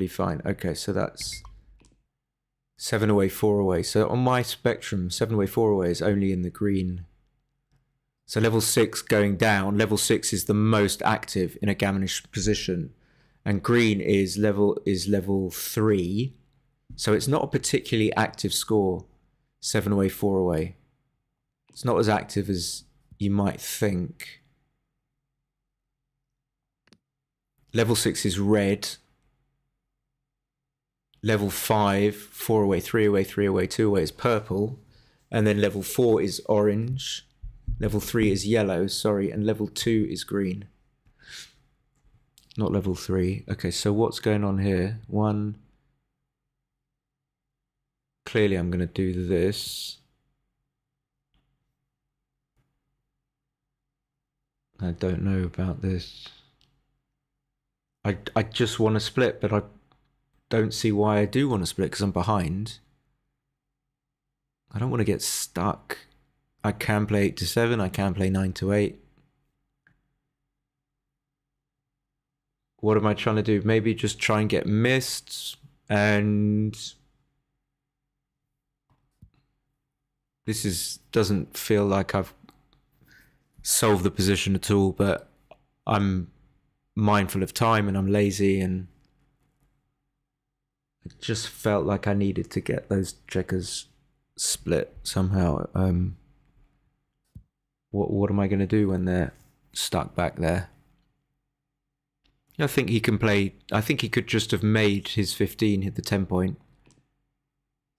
fine. Okay, so that's 7 away, 4 away. So on my spectrum, 7 away, 4 away is only in the green. So level 6 going down. Level 6 is the most active in a gammonish position. And green is level 3. So it's not a particularly active score, 7 away, 4 away. It's not as active as you might think. Level 6 is red. Level 5, 4 away, 3 away, 3 away, 2 away is purple. And then level 4 is orange. Level 3 is yellow, sorry. And level 2 is green. Not level 3. Okay, so what's going on here? 1... Clearly, I'm going to do this. I don't know about this. I just want to split, but I don't see why I do want to split because I'm behind. I don't want to get stuck. I can play 8 to 7. I can play 9 to 8. What am I trying to do? Maybe just try and get missed and... This doesn't feel like I've solved the position at all, but I'm mindful of time and I'm lazy and I just felt like I needed to get those checkers split somehow. What am I going to do when they're stuck back there? I think he can play... I think he could just have made his 15 hit the 10 point.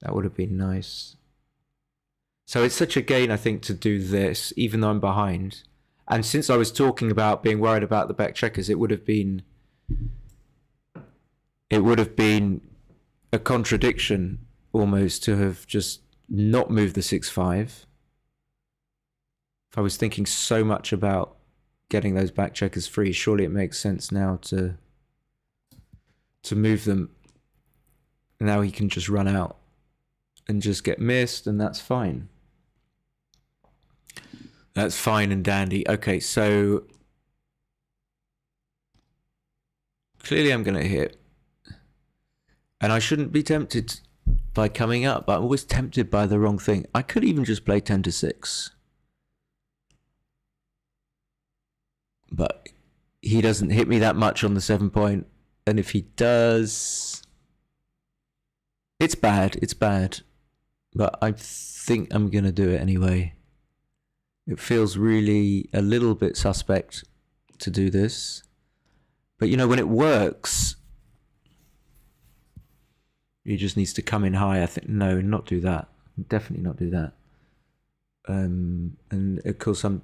That would have been nice. So it's such a gain, I think, to do this, even though I'm behind. And since I was talking about being worried about the back checkers, it would have been a contradiction almost to have just not move the 6-5. If I was thinking so much about getting those back checkers free, surely it makes sense now to move them. Now he can just run out and just get missed, and that's fine. That's fine and dandy. Okay, so clearly I'm going to hit. And I shouldn't be tempted by coming up. I'm always tempted by the wrong thing. I could even just play 10-6. But he doesn't hit me that much on the 7 point. And if he does, it's bad. It's bad. But I think I'm going to do it anyway. It feels really a little bit suspect to do this. But you know, when it works, he just needs to come in high. I think, no, not do that. Definitely not do that. And of course, I'm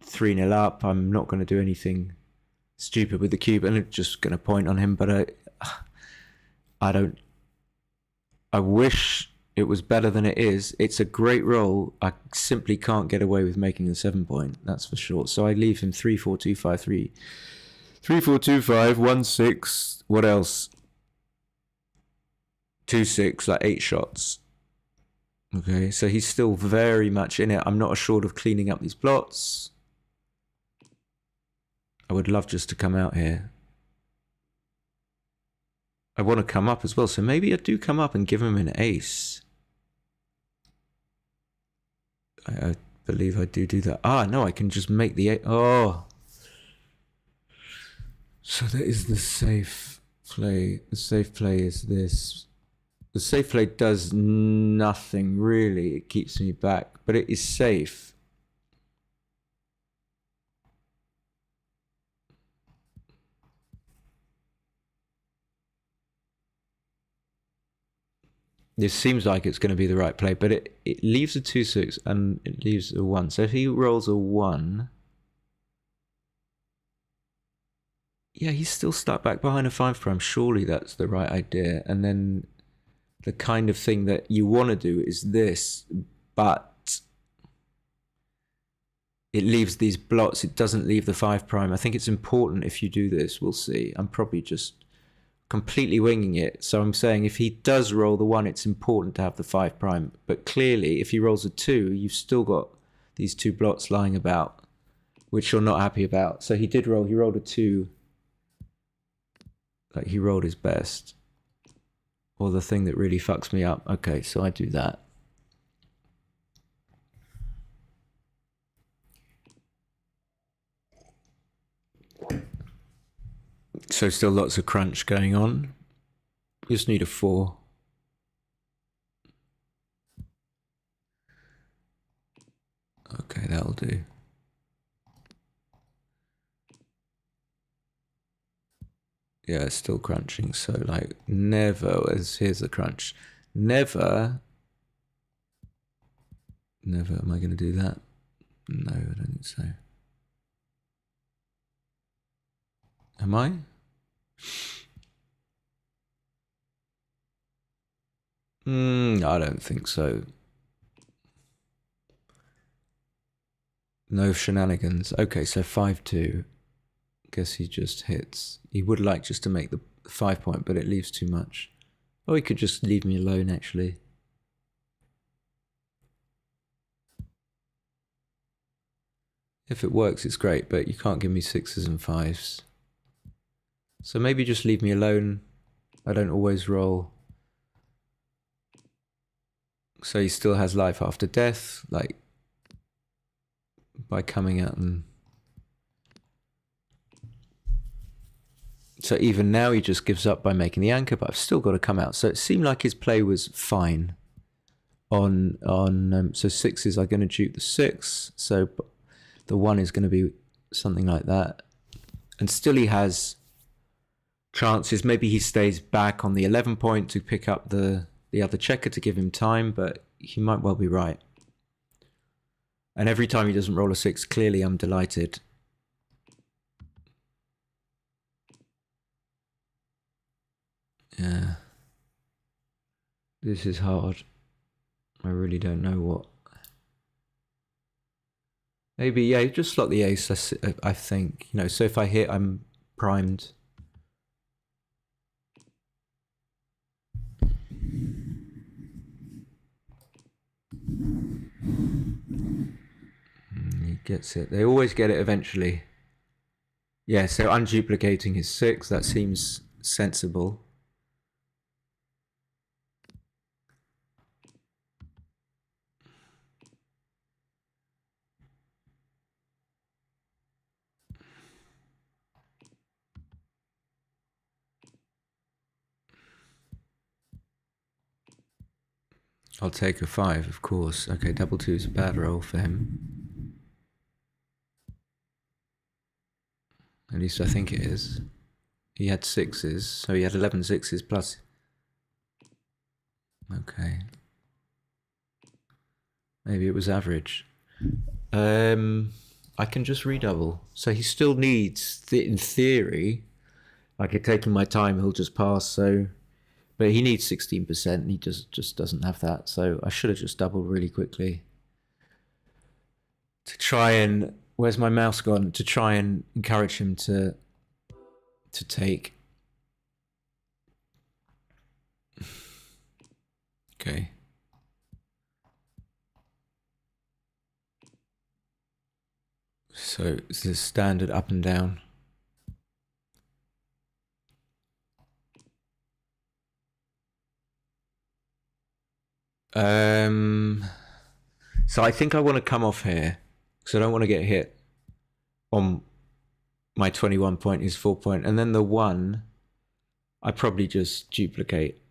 3-0 up. I'm not going to do anything stupid with the cube, and I'm just going to point on him. But I wish it was better than it is. It's a great roll. I simply can't get away with making the 7 point. That's for sure. So I leave him 3-4-2-5-3. 3-4-2-5, 1-6. What else? 2-6, like 8 shots. Okay, so he's still very much in it. I'm not assured of cleaning up these plots. I would love just to come out here. I want to come up as well, so maybe I do come up and give him an ace. I believe I do that. Ah, no, I can just make the ace. Oh. So that is the safe play. The safe play is this. The safe play does nothing, really. It keeps me back, but it is safe. This seems like it's going to be the right play, but it leaves a 2-6 and it leaves a 1. So if he rolls a 1... Yeah, he's still stuck back behind a 5 prime. Surely that's the right idea. And then the kind of thing that you want to do is this, but it leaves these blots. It doesn't leave the 5 prime. I think it's important if you do this. We'll see. I'm probably just completely winging it. So I'm saying if he does roll the 1, it's important to have the 5 prime. But clearly, if he rolls a 2, you've still got these 2 blots lying about, which you're not happy about. So he did roll. He rolled a 2. Like, he rolled his best. Or the thing that really fucks me up. Okay, so I do that. So still lots of crunch going on. Just need a 4. Okay, that'll do. Yeah, it's still crunching. So like never, here's the crunch. Never am I going to do that? No, I don't think so. Am I? I don't think so. No shenanigans. Okay, so 5-2. Guess he just hits. He would like just to make the 5 point, but it leaves too much. Or he could just leave me alone, actually. If it works, it's great, but you can't give me 6s and 5s. So maybe just leave me alone. I don't always roll. So he still has life after death, like by coming out and... So even now he just gives up by making the anchor, but I've still got to come out. So it seemed like his play was fine. So 6s are going to duke the 6. So the 1 is going to be something like that. And still he has chances. Maybe he stays back on the 11 point to pick up the other checker to give him time, but he might well be right. And every time he doesn't roll a 6, clearly I'm delighted. Yeah. This is hard. I really don't know what. Maybe, yeah, just slot the ace, I think. You know, so if I hit, I'm primed. He gets it. They always get it eventually. Yeah, so unduplicating his 6, that seems sensible. I'll take a 5, of course. Okay, double 2 is a bad roll for him. At least I think it is. He had 6s, so he had 11 6s plus. Okay. Maybe it was average. I can just redouble. So he still needs, in theory, I could taking my time, he'll just pass, so... But he needs 16%, and he just doesn't have that, so I should have just doubled really quickly. To try and... Where's my mouse gone? To try and encourage him to take. Okay. So it's the standard up and down. So I think I want to come off here because I don't want to get hit on my 21 point, his 4 point, and then the 1 I probably just duplicate.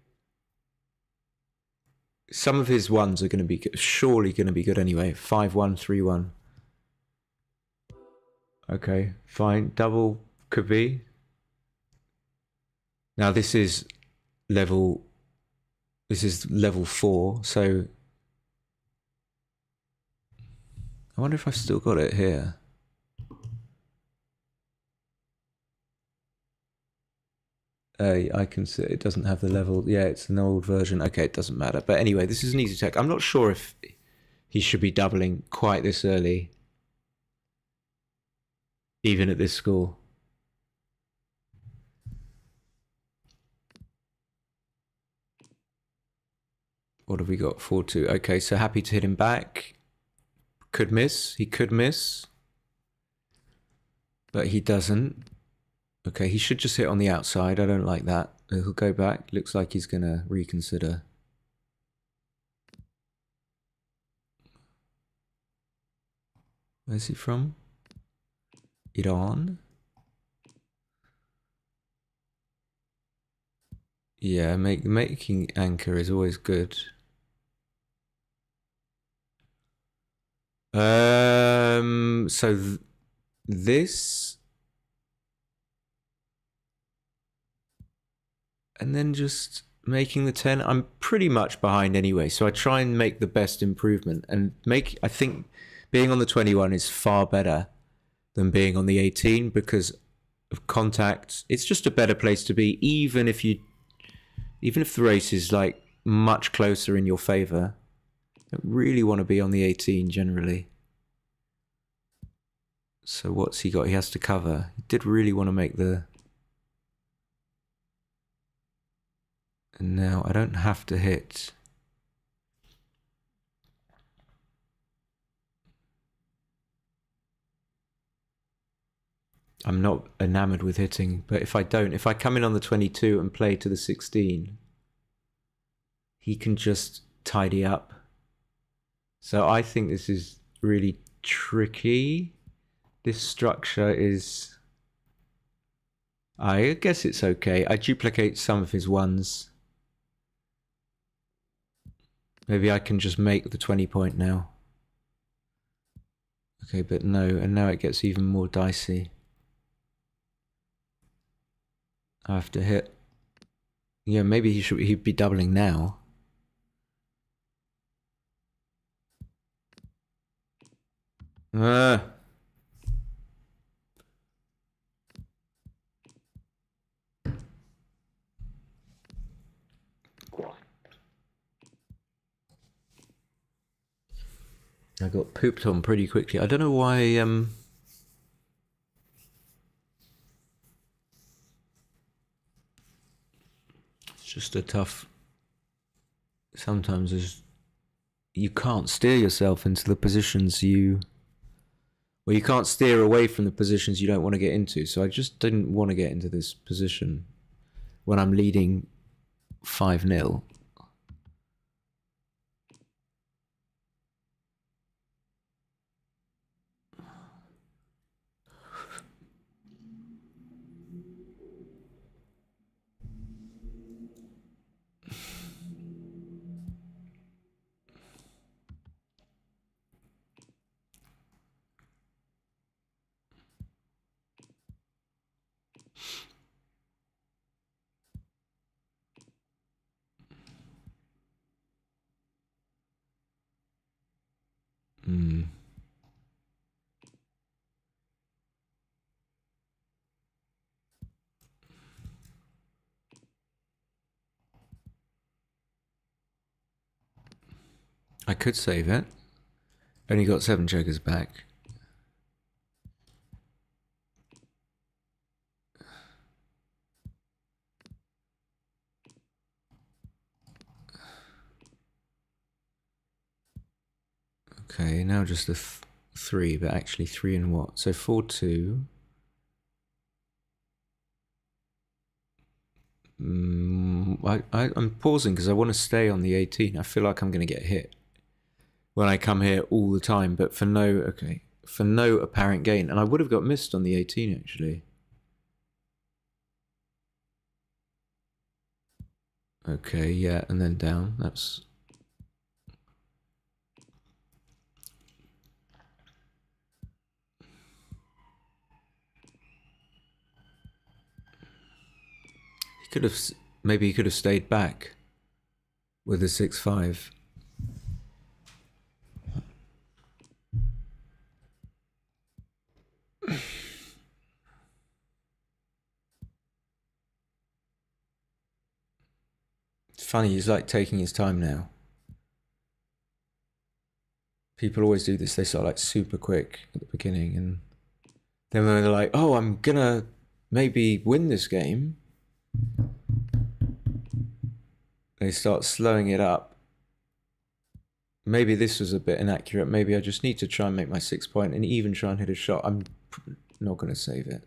Some of his 1s are going to be surely going to be good anyway. 5-1, 3-1. Okay, fine. Double could be. Now this is level 4, so I wonder if I've still got it here. I can see it doesn't have the level. Yeah, it's an old version. Okay, it doesn't matter. But anyway, this is an easy tech. I'm not sure if he should be doubling quite this early, even at this score. What have we got? 4-2. Okay, so happy to hit him back. Could miss. He could miss. But he doesn't. Okay, he should just hit on the outside. I don't like that. He'll go back. Looks like he's going to reconsider. Where's he from? Iran? Yeah, making anchor is always good. So this... And then just making the 10. I'm pretty much behind anyway, so I try and make the best improvement. And I think being on the 21 is far better than being on the 18 because of contact. It's just a better place to be, even if the race is like much closer in your favor. I don't really want to be on the 18 generally. So what's he got? He has to cover. He did really want to make the... And now I don't have to hit. I'm not enamored with hitting, but if I come in on the 22 and play to the 16, he can just tidy up. So I think this is really tricky. This structure is... I guess it's okay. I duplicate some of his 1s. Maybe I can just make the 20 point now. Okay, but no, and now it gets even more dicey. I have to hit. Yeah, maybe he'd be doubling now. I got pooped on pretty quickly. I don't know why. It's just a tough. Sometimes you can't steer yourself into the positions you. Well, you can't steer away from the positions you don't want to get into. So I just didn't want to get into this position when I'm leading 5-0. I could save it. Only got 7 checkers back. Okay, now just the 3, but actually 3 and what? So 4-2. I'm pausing because I want to stay on the 18. I feel like I'm going to get hit when I come here all the time, but for no apparent gain. And I would have got missed on the 18 actually. Okay, yeah, and then down. That's maybe he could have stayed back with a 6-5. It's funny, he's like taking his time now. People always do this, they start like super quick at the beginning, and then when they're like, oh, I'm gonna maybe win this game, they start slowing it up. Maybe this was a bit inaccurate. Maybe I just need to try and make my 6 point and even try and hit a shot. I'm not going to save it.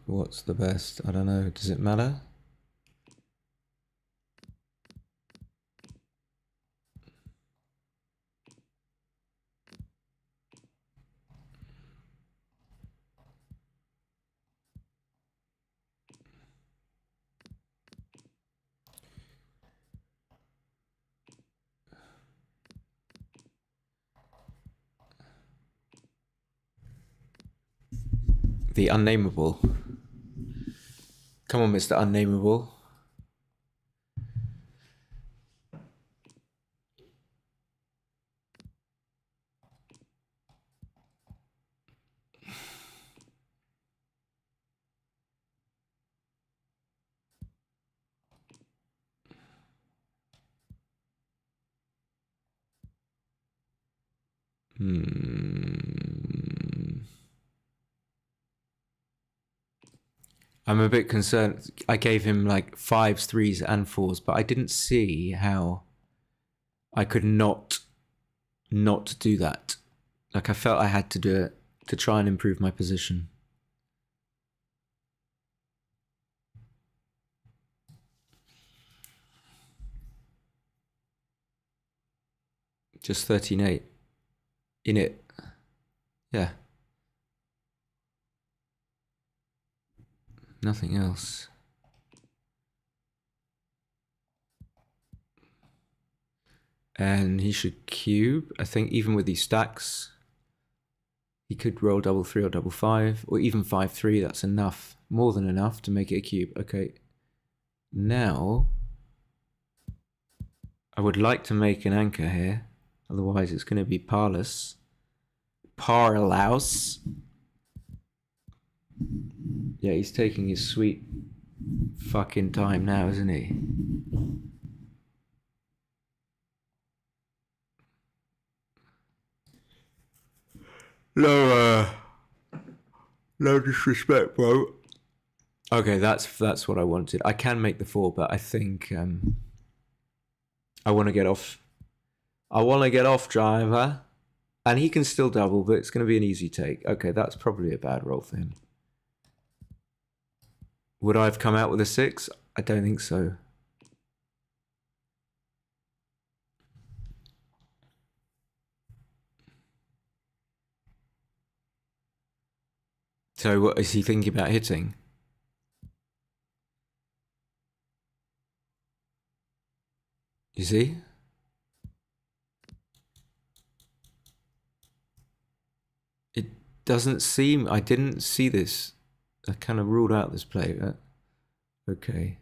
What's the best? I don't know. Does it matter? The unnameable. Come on, Mr. Unnameable. I'm a bit concerned. I gave him like 5s, 3s, and 4s, but I didn't see how I could not do that. Like, I felt I had to do it to try and improve my position. Just 13-8 in it. Yeah. Nothing else. And he should cube. I think even with these stacks, he could roll double 3 or double 5, or even 5-3. That's enough, more than enough to make it a cube. Okay. Now, I would like to make an anchor here. Otherwise it's going to be parlous. Parlaus. Yeah, he's taking his sweet fucking time now, isn't he? No disrespect, bro. Okay, that's what I wanted. I can make the 4, but I think I want to get off. I want to get off, driver. And he can still double, but it's going to be an easy take. Okay, that's probably a bad roll for him. Would I have come out with a 6? I don't think so. So what is he thinking about hitting? You see? It doesn't seem... I didn't see this. I kind of ruled out this play. Okay.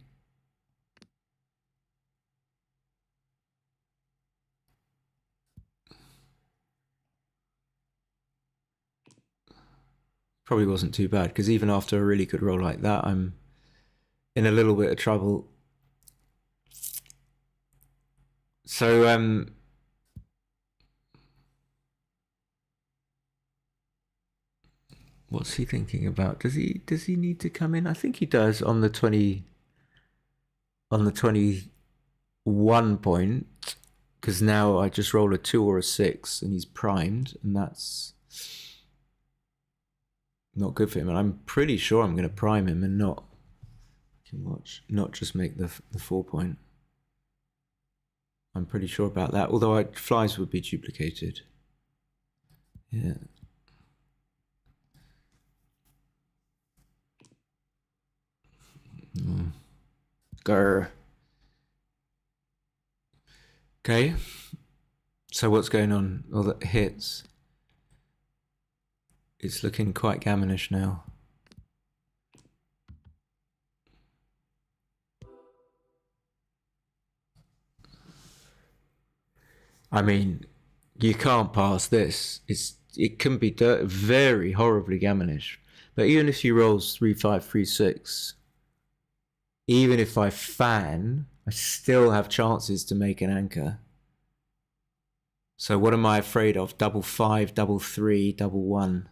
Probably wasn't too bad, because even after a really good roll like that, I'm in a little bit of trouble. So, what's he thinking about? Does he need to come in? I think he does on the 21 point, because now I just roll a 2 or a 6 and he's primed, and that's not good for him. And I'm pretty sure I'm going to prime him and not just make the 4 point. I'm pretty sure about that, although flies would be duplicated. Yeah. Grr. Okay. So what's going on? All the hits. It's looking quite gammonish now. I mean, you can't pass this. It can be very horribly gammonish. But even if he rolls 3, 5, 3, 6, even if I fan, I still have chances to make an anchor. So what am I afraid of? Double 5, double 3, double 1.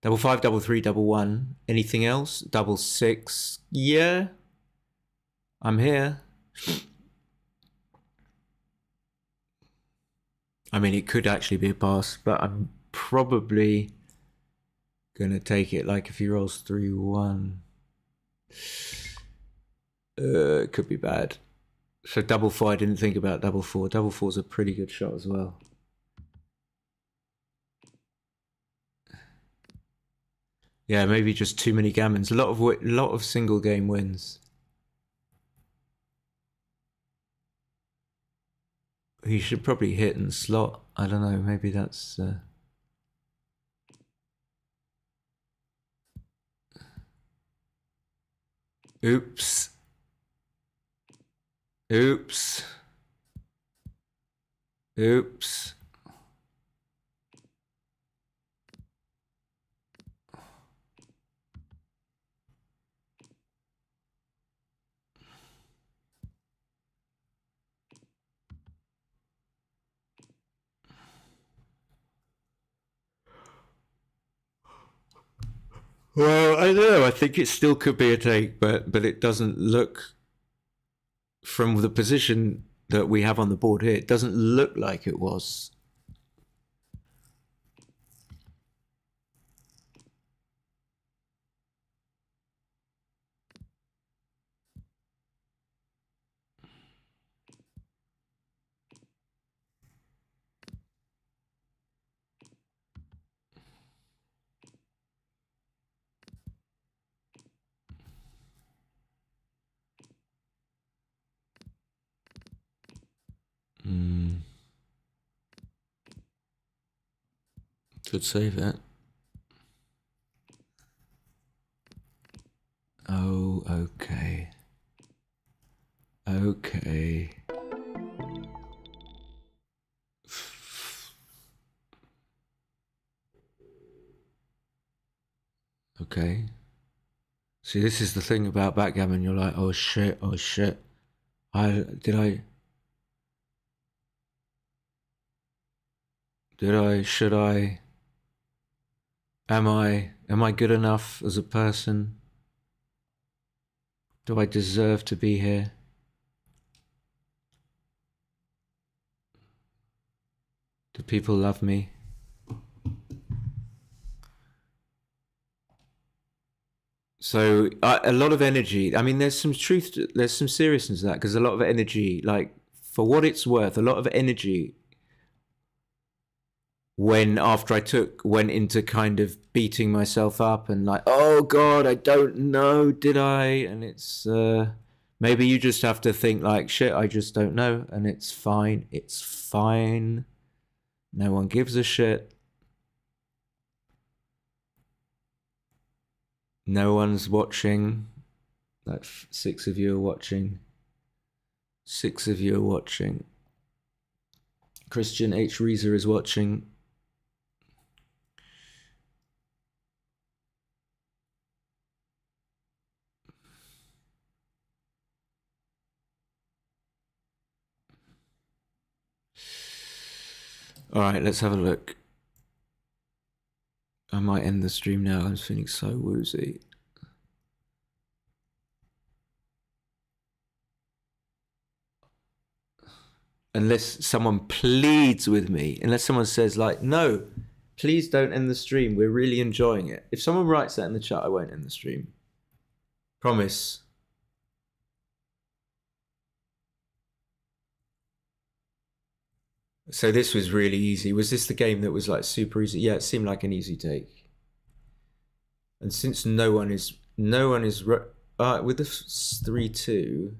Double 5, double 3, double 1. Anything else? Double 6. Yeah. I'm here. I mean, it could actually be a pass, but I'm probably going to take it. Like if he rolls 3, 1. It could be bad. So double 4, I didn't think about double 4. Double 4's a pretty good shot as well. Yeah, maybe just too many gammons. A lot of single game wins. He should probably hit and slot. I don't know. Maybe that's. Oops. Oops. Oops. Well, I don't know. I think it still could be a take, but it doesn't look, from the position that we have on the board here, it doesn't look like it was. Could save it. Oh, okay. Okay. Okay. See, this is the thing about backgammon. You're like, oh shit. Should I? Am I good enough as a person? Do I deserve to be here? Do people love me? So a lot of energy. I mean, there's some truth, there's some seriousness to that, because a lot of energy, like, for what it's worth, a lot of energy when after I went into kind of beating myself up and like, oh God, I don't know, did I? And it's, maybe you just have to think like, shit, I just don't know. And it's fine. It's fine. No one gives a shit. No one's watching. Like 6 of you are watching. 6 of you are watching. Christian H. Reeser is watching. All right, let's have a look. I might end the stream now. I'm feeling so woozy. Unless someone pleads with me, unless someone says like, no, please don't end the stream. We're really enjoying it. If someone writes that in the chat, I won't end the stream. Promise. So this was really easy. Was this the game that was like super easy? Yeah, it seemed like an easy take. And since no one is with the 3-2,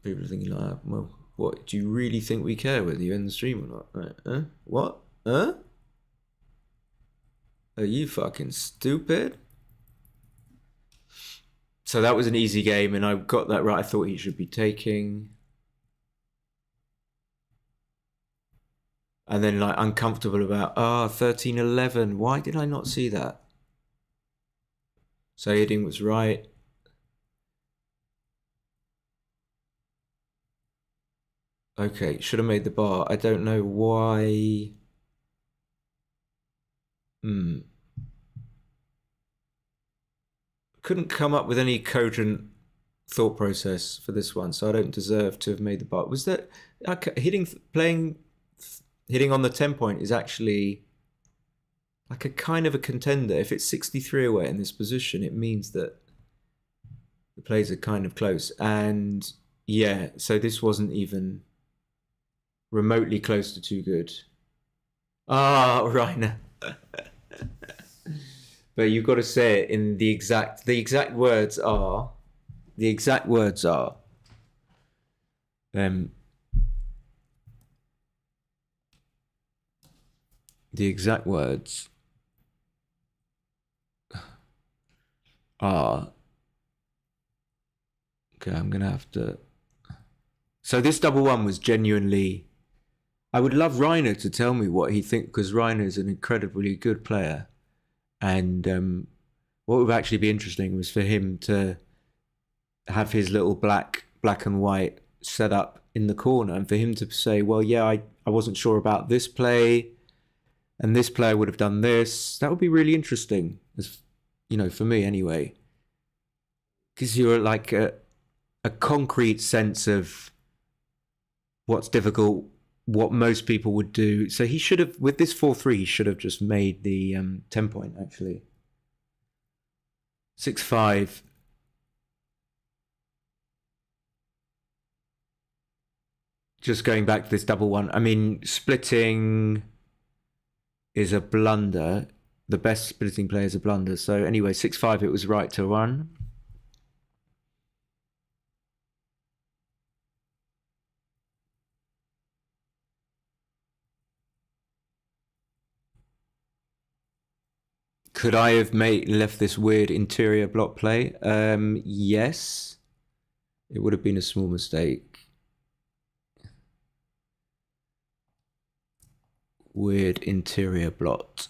people are thinking like, well, what, do you really think we care whether you end the stream or not? Right? What? Are you fucking stupid? So that was an easy game, and I got that right. I thought he should be taking. And then like uncomfortable about, 13-11. Why did I not see that? So Edding was right. Okay, should have made the bar. I don't know why. Couldn't come up with any cogent thought process for this one, so I don't deserve to have made the bar. Was that hitting on the 10 point is actually like a kind of a contender. If it's 63 away in this position, it means that the plays are kind of close. And yeah, so this wasn't even remotely close to too good. Reiner. But you've got to say it in the exact words are, the exact words are, the exact words are, okay, I'm going to have to, so this double one was genuinely, I would love Reiner to tell me what he thinks, because Reiner is an incredibly good player. And what would actually be interesting was for him to have his little black and white set up in the corner, and for him to say, well, yeah, I wasn't sure about this play, and this player would have done this. That would be really interesting, as you know, for me anyway, because you're like a concrete sense of what's difficult, what most people would do. So he should have, with this 4-3, he should have just made the 10 point actually. 6-5. Just going back to this double one. I mean, splitting is a blunder. The best splitting play is a blunder. So anyway, 6-5, it was right to run. Could I have left this weird interior block play? Yes. It would have been a small mistake. Weird interior blot.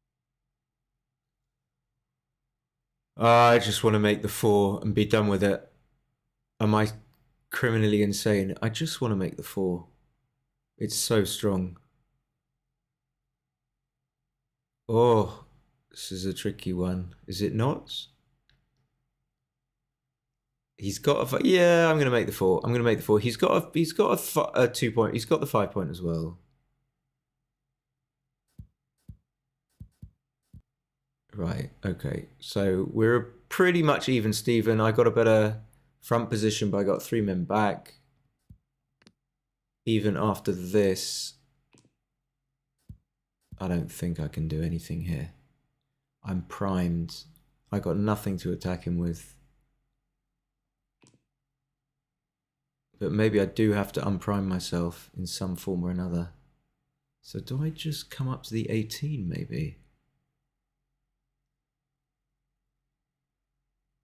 I just want to make the 4 and be done with it. Am I criminally insane? I just want to make the 4. It's so strong. Oh, this is a tricky one. Is it not? He's got a... Yeah, I'm going to make the 4. I'm going to make the 4. He's got a 2 point. He's got the 5 point as well. Right, okay. So we're pretty much even, Stephen. I got a better front position, but I got 3 men back. Even after this, I don't think I can do anything here. I'm primed. I got nothing to attack him with. But maybe I do have to unprime myself in some form or another. So do I just come up to the 18 maybe?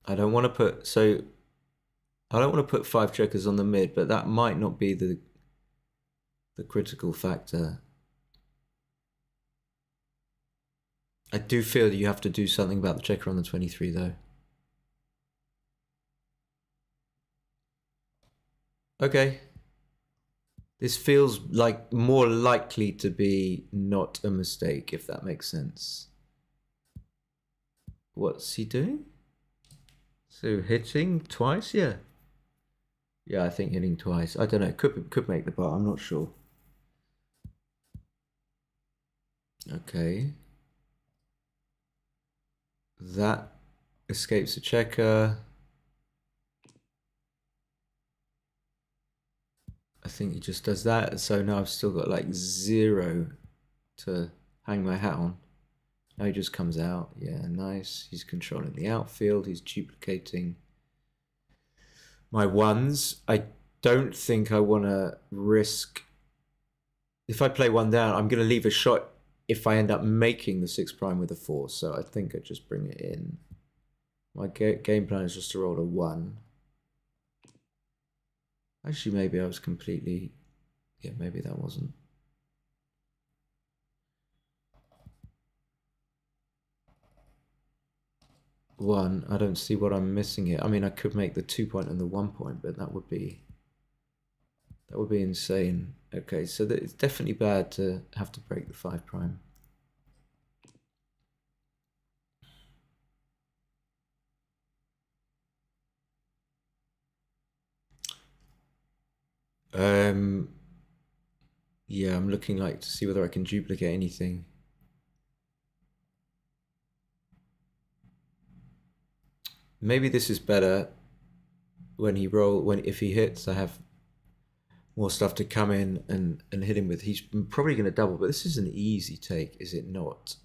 I don't want to put... So I don't want to put 5 checkers on the mid, but that might not be the critical factor. I do feel that you have to do something about the checker on the 23 though. Okay. This feels like more likely to be not a mistake, if that makes sense. What's he doing? So hitting twice, yeah. Yeah, I think hitting twice. I don't know. Could make the bar. I'm not sure. Okay. That escapes the checker. I think he just does that. So now I've still got like 0 to hang my hat on. Now he just comes out. Yeah, nice. He's controlling the outfield. He's duplicating my 1s. I don't think I want to risk... If I play 1 down, I'm going to leave a shot if I end up making the 6 prime with a 4. So I think I just bring it in. My game plan is just to roll a 1. Actually, maybe I was completely... Yeah, maybe that wasn't. One, I don't see what I'm missing here. I mean, I could make the 2 point and the 1 point, but that would be insane. Okay, so it's definitely bad to have to break the 5 prime. Yeah, I'm looking like to see whether I can duplicate anything. Maybe this is better when if he hits, I have more stuff to come in and hit him with. He's probably going to double, but this is an easy take, is it not?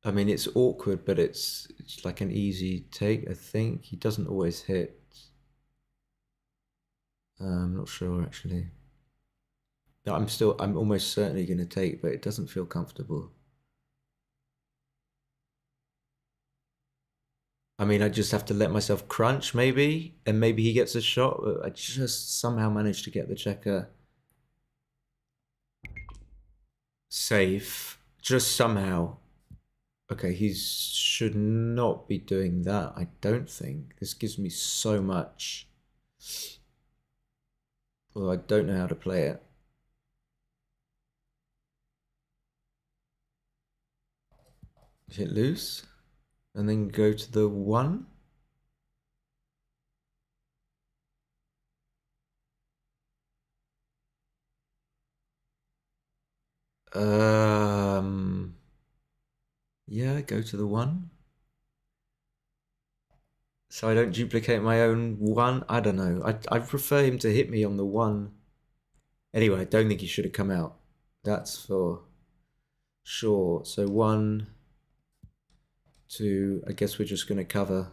I mean, it's awkward, but it's like an easy take, I think. He doesn't always hit. I'm not sure, actually. No, I'm almost certainly going to take, but it doesn't feel comfortable. I mean, I just have to let myself crunch, maybe, and maybe he gets a shot. But I just somehow managed to get the checker safe, just somehow. Okay, he should not be doing that, I don't think. This gives me so much. Although I don't know how to play it. Hit loose. And then go to the 1. Yeah, go to the 1. So I don't duplicate my own 1. I don't know. I prefer him to hit me on the 1. Anyway, I don't think he should have come out. That's for sure. So 1, 2. I guess we're just going to cover.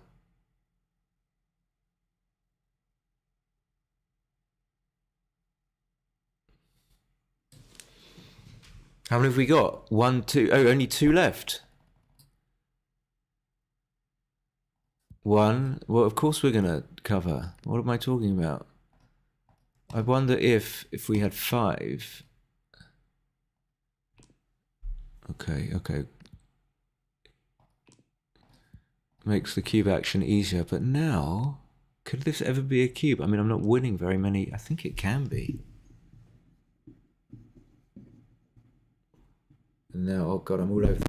How many have we got? 1, 2. Oh, only 2 left. 1. Well, of course we're going to cover. What am I talking about? I wonder if we had 5. Okay. Makes the cube action easier, but now, could this ever be a cube? I mean, I'm not winning very many. I think it can be. And now, oh god, I'm all over.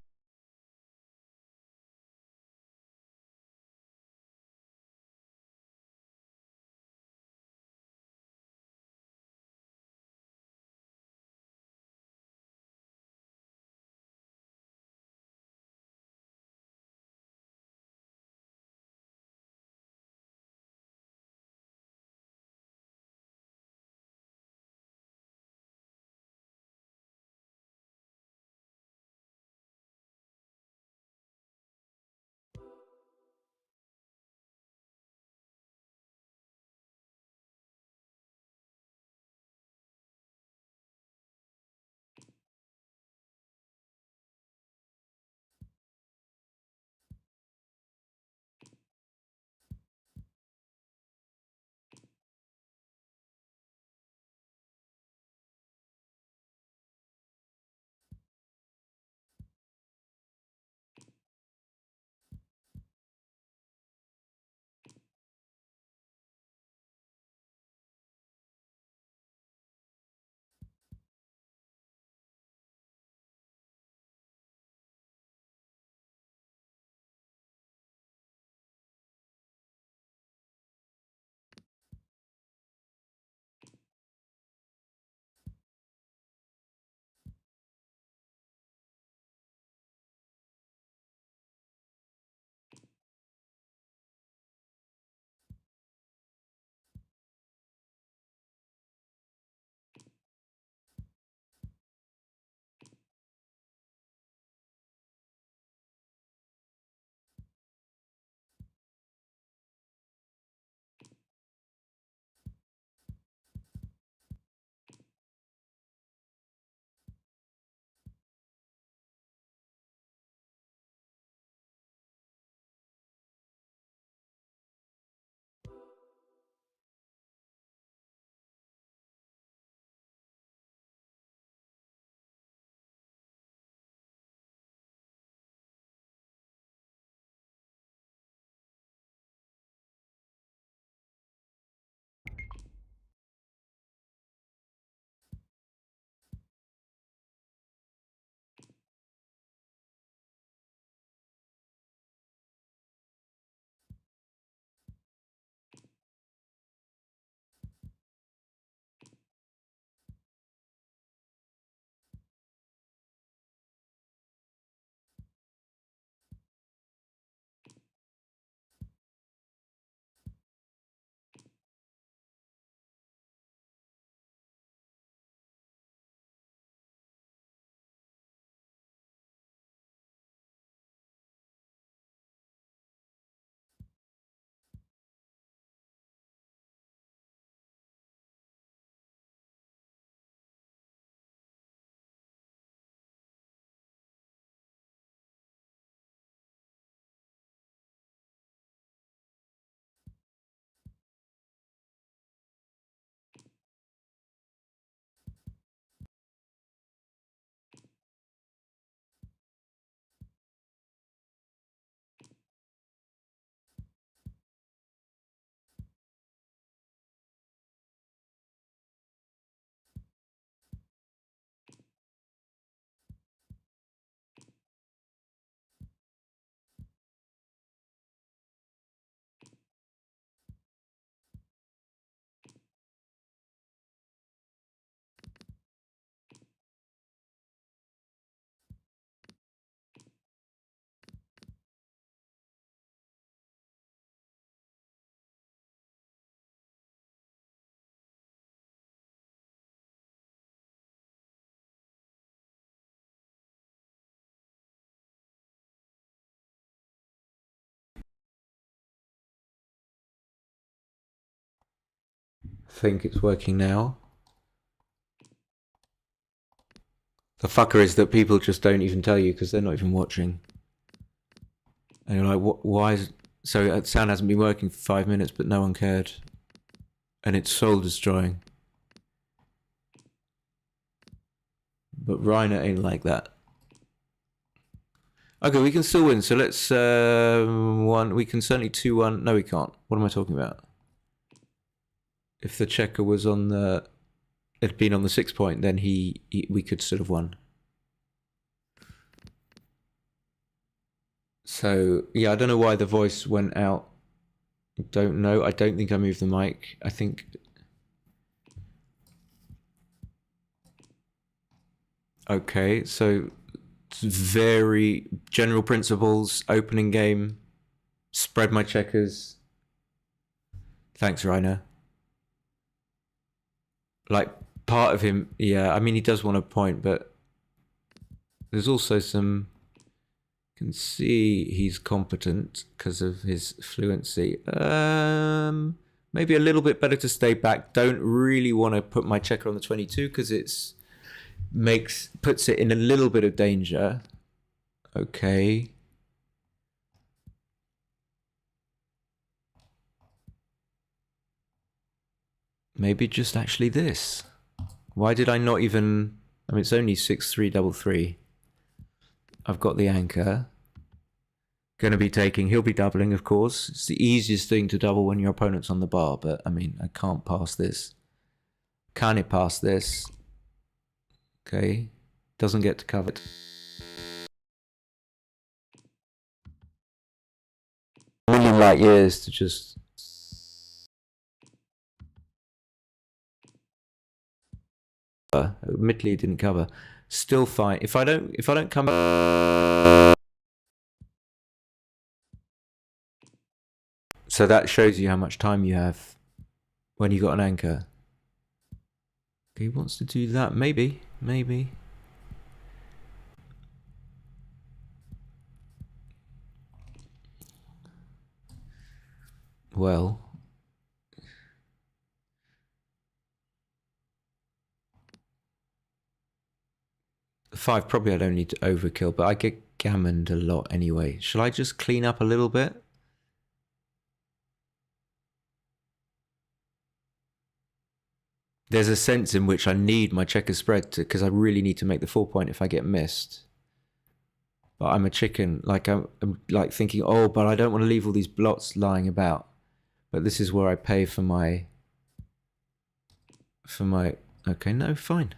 I think it's working now. The fucker is that people just don't even tell you because they're not even watching. And you're like, why is... So sound hasn't been working for 5 minutes, but no one cared. And it's soul destroying. But Reiner ain't like that. Okay, we can still win. So let's one. We can certainly 2-1. No, we can't. What am I talking about? If the checker was on the, had been on the 6 point, then we could sort of won. So yeah, I don't know why the voice went out. Don't know. I don't think I moved the mic. I think. Okay, so very general principles. Opening game. Spread my checkers. Thanks, Reiner. Like part of him, yeah. I mean, he does want a point, but there's also some. You can see he's competent because of his fluency. Maybe a little bit better to stay back. Don't really want to put my checker on the 22 because it's puts it in a little bit of danger. Okay. Maybe just actually this. Why did I not even... I mean, it's only 6-3-3-3. I've got the anchor. Going to be taking... He'll be doubling, of course. It's the easiest thing to double when your opponent's on the bar, but, I mean, I can't pass this. Can it pass this? Okay. Doesn't get to cover it. A million light years to just... Admittedly, it didn't cover. Still fine. If I don't come... So that shows you how much time you have when you got an anchor. Okay, he wants to do that. Maybe. Well... 5, probably I don't need to overkill, but I get gammoned a lot anyway. Shall I just clean up a little bit? There's a sense in which I need my checker spread because I really need to make the 4 point if I get missed. But I'm a chicken. Like I'm like thinking, oh, but I don't want to leave all these blots lying about. But this is where I pay for my... Okay, no, fine.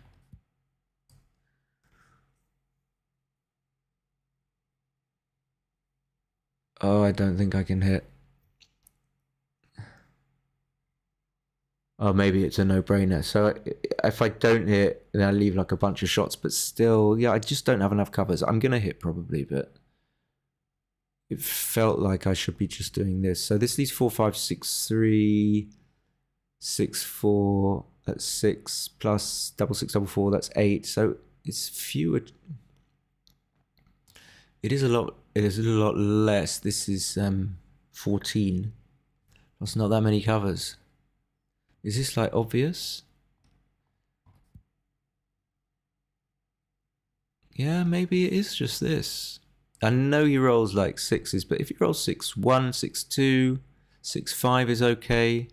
Oh, I don't think I can hit. Oh, maybe it's a no-brainer. So if I don't hit, then I leave like a bunch of shots. But still, yeah, I just don't have enough covers. I'm going to hit probably, but it felt like I should be just doing this. So this leaves 4, 5, 6, 3, 6, 4. That's 6 plus double 6, double 4. That's 8. So it's fewer. It is a lot. It is a lot less. This is 14. That's not that many covers. Is this like obvious? Yeah, maybe it is just this. I know he rolls like 6s, but if he rolls 6-1, 6-2, 6-5 is okay.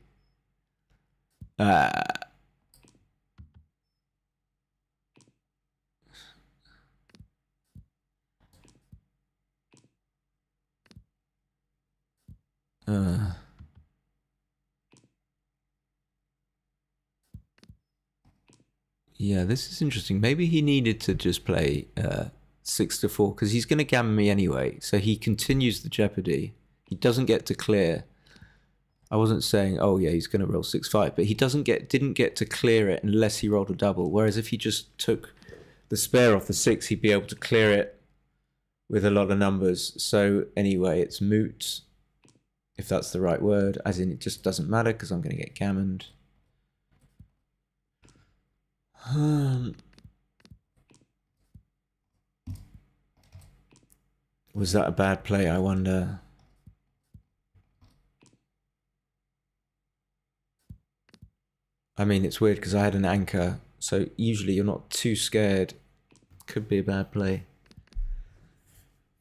Yeah, this is interesting. Maybe he needed to just play 6-4 because he's going to gammon me anyway. So he continues the jeopardy. He doesn't get to clear. I wasn't saying, oh yeah, he's going to roll 6-5, but he didn't get to clear it unless he rolled a double. Whereas if he just took the spare off the 6, he'd be able to clear it with a lot of numbers. So anyway, it's moot, if that's the right word, as in it just doesn't matter because I'm going to get gammoned. Was that a bad play, I wonder? I mean, it's weird because I had an anchor, so usually you're not too scared. Could be a bad play.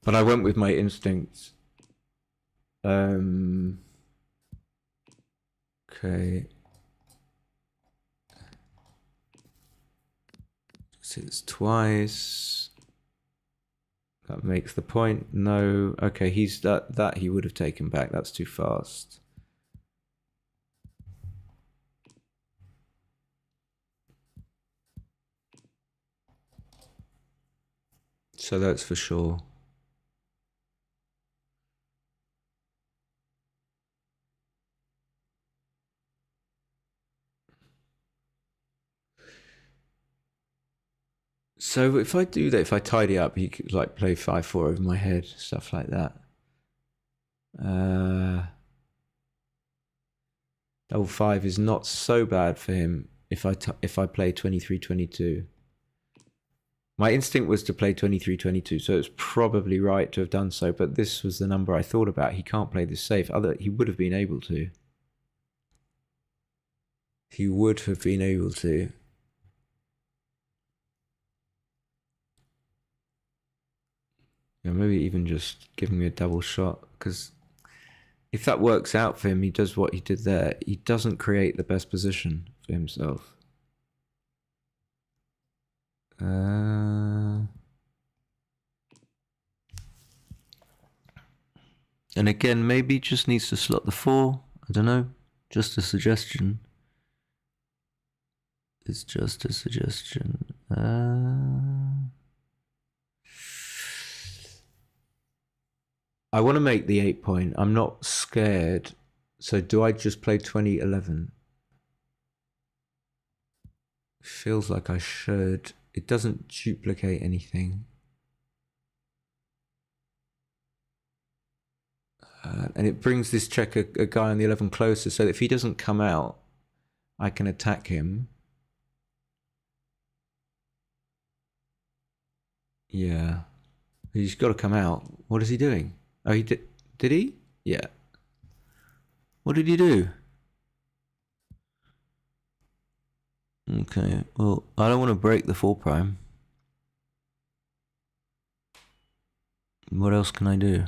But I went with my instincts. Okay. See this twice. That makes the point. No. Okay, he's that he would have taken back. That's too fast. So that's for sure. So if I do that, if I tidy up, he could like play 5-4 over my head, stuff like that. Double 5 is not so bad for him if I play 23-22. My instinct was to play 23-22, so it's probably right to have done so, but this was the number I thought about. He can't play this safe. He would have been able to. He would have been able to. Yeah, maybe even just giving me a double shot, because if that works out for him, he does what he did there. He doesn't create the best position for himself. And again, maybe he just needs to slot the 4. I don't know. Just a suggestion. It's just a suggestion. I want to make the 8 point. I'm not scared. So do I just play 20-11? Feels like I should. It doesn't duplicate anything. And it brings this checker, a guy on the 11 closer, so that if he doesn't come out, I can attack him. Yeah. He's got to come out. What is he doing? Oh, he did. Did he? Yeah. What did he do? Okay. Well, I don't want to break the 4 prime. What else can I do?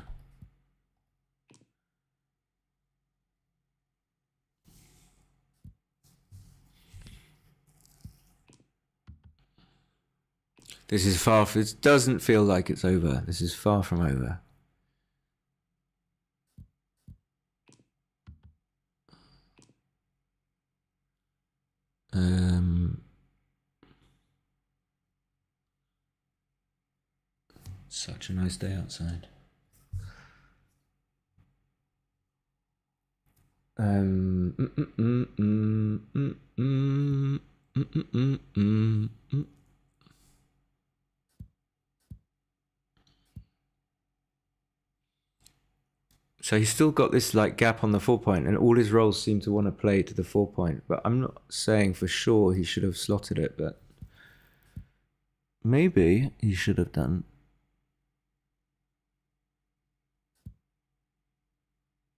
This is far. It doesn't feel like it's over. This is far from over. Such a nice day outside. So he's still got this like gap on the 4 point, and all his rolls seem to want to play to the 4 point. But I'm not saying for sure he should have slotted it, but maybe he should have done.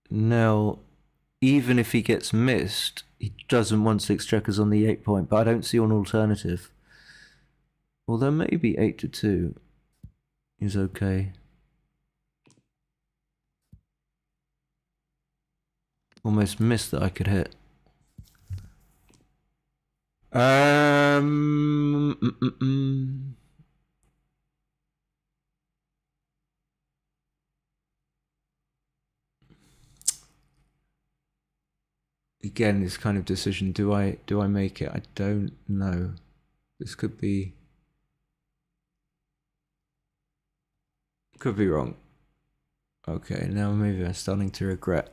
Now, even if he gets missed, he doesn't want 6 checkers on the 8 point, but I don't see an alternative. Although maybe 8-2 is okay. Almost missed that I could hit. Again, this kind of decision, do I make it? I don't know. This could be wrong. Okay, now maybe I'm starting to regret.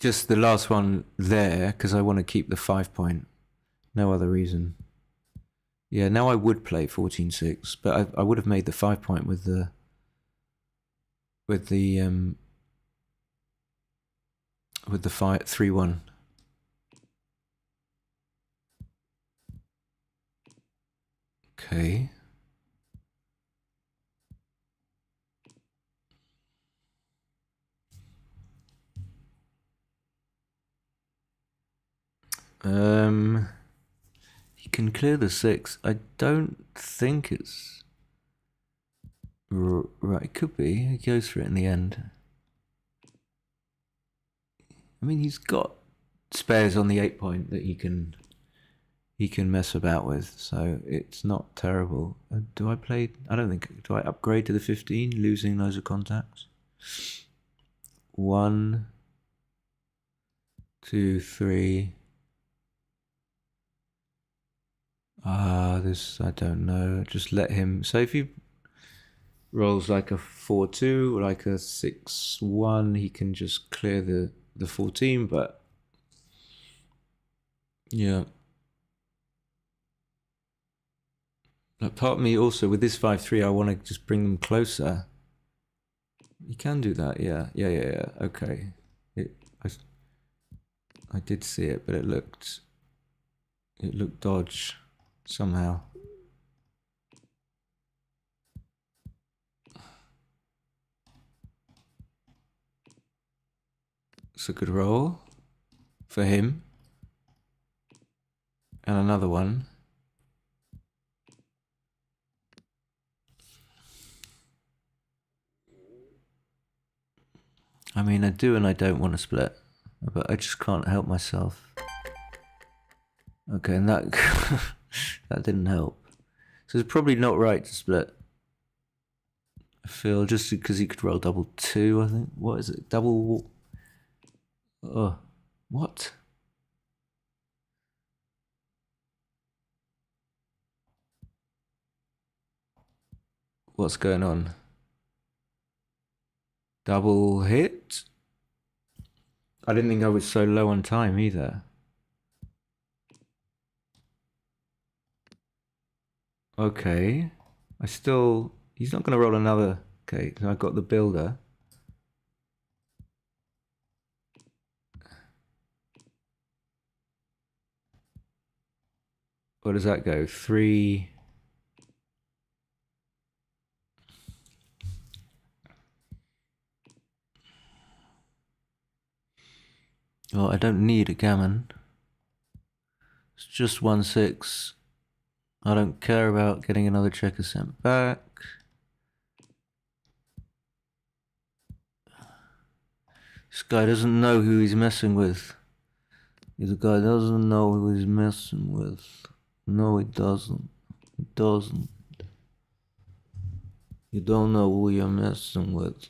Just the last one there, because I want to keep the 5 point. No other reason. Yeah, now I would play 14-6, but I would have made the 5 point with the 3-1. Okay. He can clear the 6. I don't think it's Right, it could be. He goes for it in the end. I mean, he's got spares on the 8 point that he can mess about with, so it's not terrible. Do I play? I don't think. Do I upgrade to the 15, losing loads of contacts? 1, 2, 3. This I don't know. Just let him. So if he rolls like a 4-2 or like a 6-1, he can just clear the 14. But yeah. Like part of me also with this 5-3, I want to just bring them closer. You can do that, yeah. Okay. I did see it, but it looked dodge somehow. It's a good roll for him. And another one. I mean, I do and I don't want to split, but I just can't help myself. Okay, and that that didn't help. So it's probably not right to split. I feel just because he could roll double 2, I think. What is it? Double... Oh, what? What's going on? Double hit? I didn't think I was so low on time either. Okay. He's not going to roll another. Okay, so I got the builder. What does that go? 3. Well, I don't need a gammon. It's just 1-6. I don't care about getting another checker sent back. This guy doesn't know who he's messing with. The guy doesn't know who he's messing with. No, he doesn't. He doesn't. You don't know who you're messing with.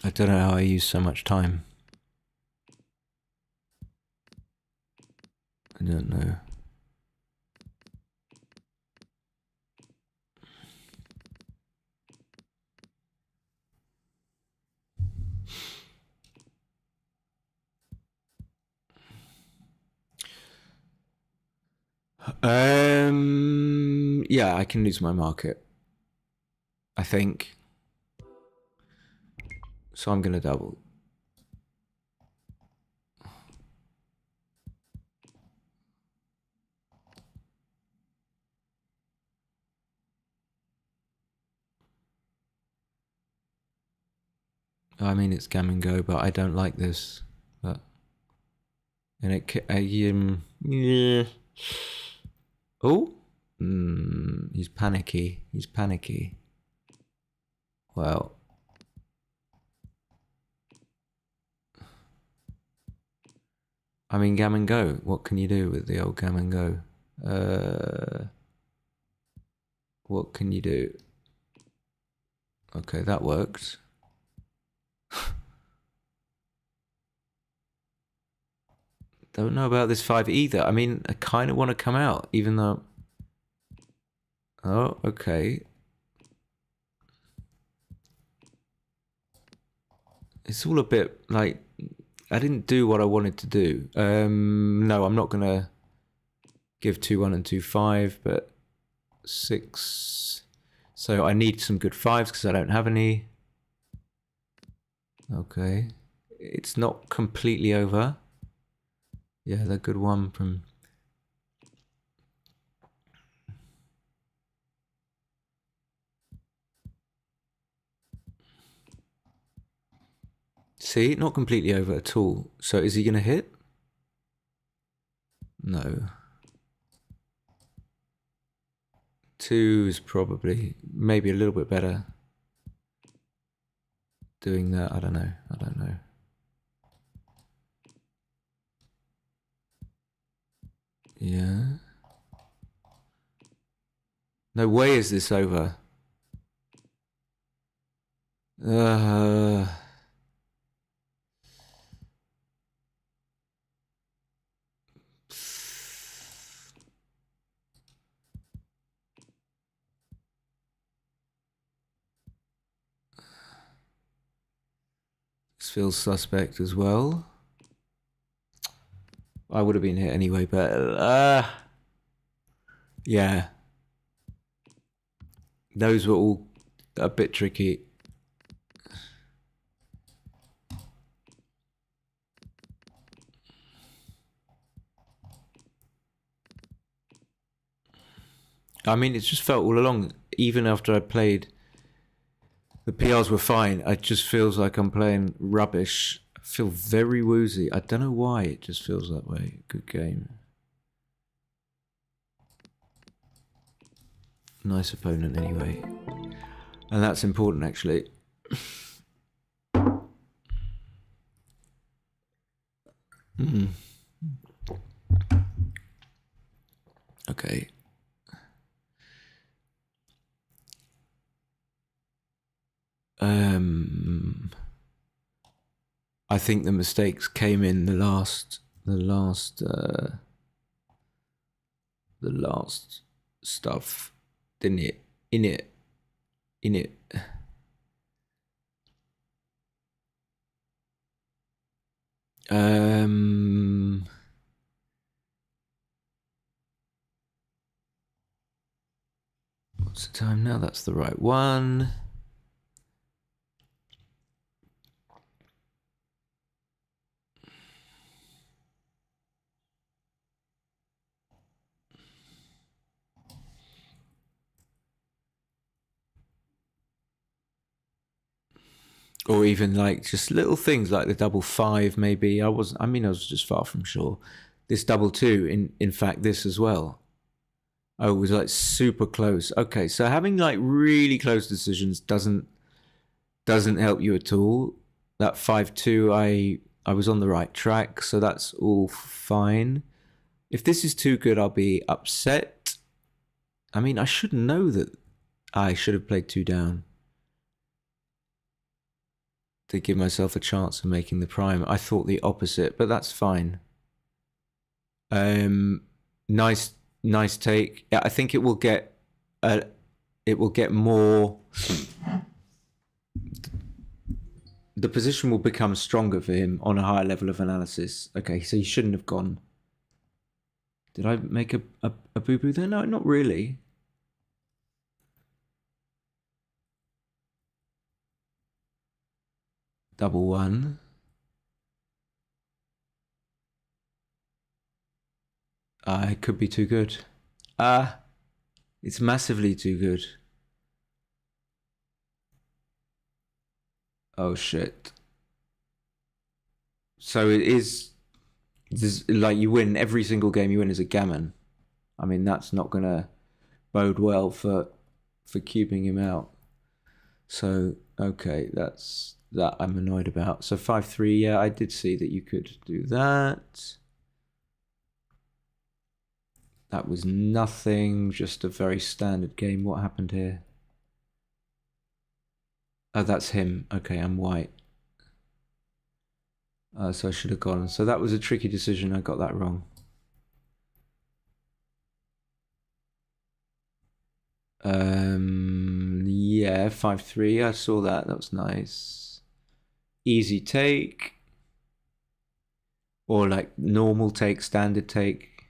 I don't know how I use so much time. I don't know. Yeah, I can lose my market, I think. So I'm gonna double. I mean, it's gammon go, but I don't like this. But and yeah. Oh, he's panicky. He's panicky. Well, I mean, gammon go. What can you do with the old gammon go? What can you do? Okay, that worked. Don't know about this 5 either. I mean, I kind of want to come out, even though... Oh, okay. It's all a bit like... I didn't do what I wanted to do. No, I'm not gonna... give 2-1 and 2-5, but 6. So I need some good 5s because I don't have any. Okay. It's not completely over. Yeah, the good one from... See, not completely over at all. So is he going to hit? No. 2 is probably maybe a little bit better doing that. I don't know. Yeah. No way is this over. This feels suspect as well. I would have been hit anyway, but yeah. Those were all a bit tricky. I mean, it just felt all along, even after I played, the PRs were fine. It just feels like I'm playing rubbish. I feel very woozy. I don't know why, it just feels that way. Good game. Nice opponent anyway. And that's important, actually. Okay. I think the mistakes came in the last stuff, didn't it? In it. What's the time now? That's the right one. Or even like just little things like the double 5, maybe. I was just far from sure. This double 2, in fact, this as well. Oh, it was like super close. Okay, so having like really close decisions doesn't help you at all. That 5-2, I was on the right track, so that's all fine. If this is too good, I'll be upset. I mean, I should know that I should have played 2 down to give myself a chance of making the prime. I thought the opposite, but that's fine. Nice take. Yeah, I think it will get more. The position will become stronger for him on a higher level of analysis. Okay, so he shouldn't have gone. Did I make a boo-boo there? No, not really. Double 1. It could be too good. It's massively too good. Oh shit. So it is like you win every single game you win is a gammon. I mean, that's not gonna bode well for cubing him out. So okay, that's that I'm annoyed about. So 5-3, yeah, I did see that you could do that. That was nothing, just a very standard game. What happened here? Oh, that's him. Okay, I'm white. So I should have gone. So that was a tricky decision. I got that wrong. Yeah, 5-3. I saw that. That was nice. Easy take. Or like normal take, standard take.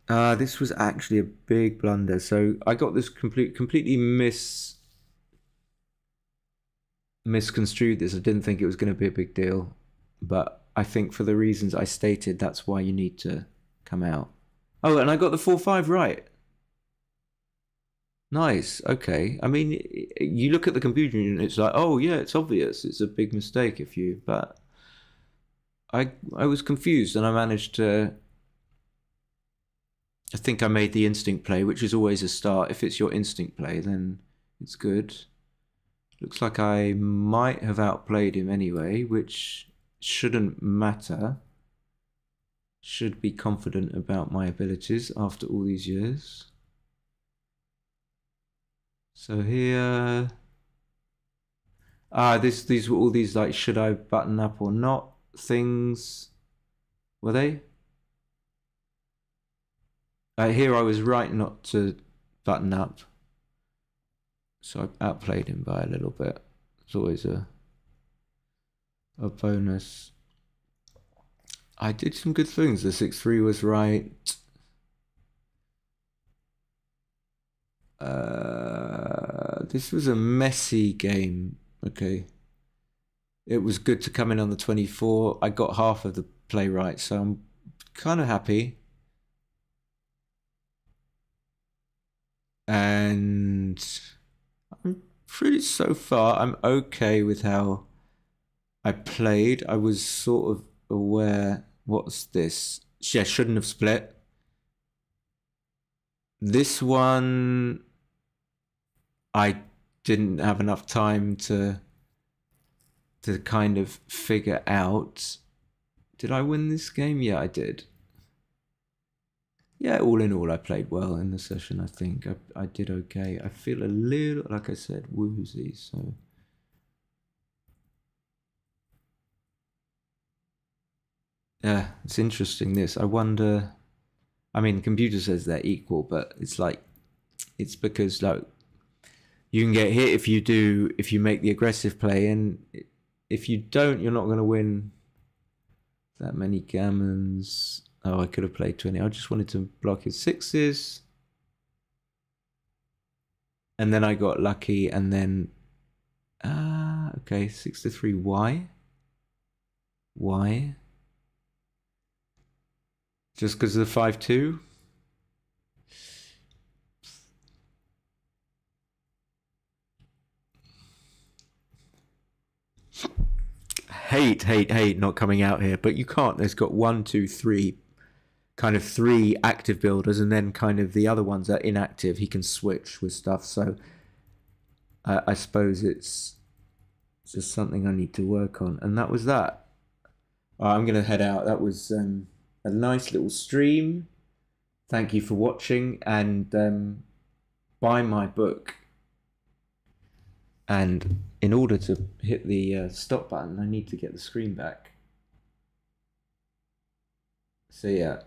This was actually a big blunder. So I got this completely misconstrued this. I didn't think it was going to be a big deal, but I think for the reasons I stated, that's why you need to come out. Oh, and I got the 4-5 right. Nice. Okay. I mean, you look at the computer and it's like, oh yeah, it's obvious. It's a big mistake if you. But I was confused and I managed to. I think I made the instinct play, which is always a start. If it's your instinct play, then it's good. Looks like I might have outplayed him anyway, which shouldn't matter. Should be confident about my abilities after all these years. So here, these were all these like, should I button up or not things, were they? Here I was right not to button up, so I outplayed him by a little bit. It's always a bonus. I did some good things. The 6-3 was right. This was a messy game. Okay. It was good to come in on the 24. I got half of the play right, so I'm kind of happy. And I'm pretty, so far, I'm okay with how I played. I was sort of aware, what's this? Yeah, shouldn't have split. This one, I didn't have enough time to kind of figure out. Did I win this game? Yeah, I did. Yeah, all in all, I played well in the session. I think I did okay. I feel a little, like I said, woozy. So yeah, it's interesting. This, I wonder. I mean, the computer says they're equal, but it's like, it's because like you can get hit if you make the aggressive play, and if you don't, you're not going to win that many gammons. Oh, I could have played 20. I just wanted to block his sixes. And then I got lucky, and then okay, 6-3. Why? Just because of the 5-2? Hate not coming out here, but you can't. There's got 1, 2, 3, kind of 3 active builders, and then kind of the other ones are inactive. He can switch with stuff, so I suppose it's just something I need to work on. And that was that. I'm going to head out. That was a nice little stream. Thank you for watching, and buy my book. And in order to hit the stop button, I need to get the screen back. So yeah.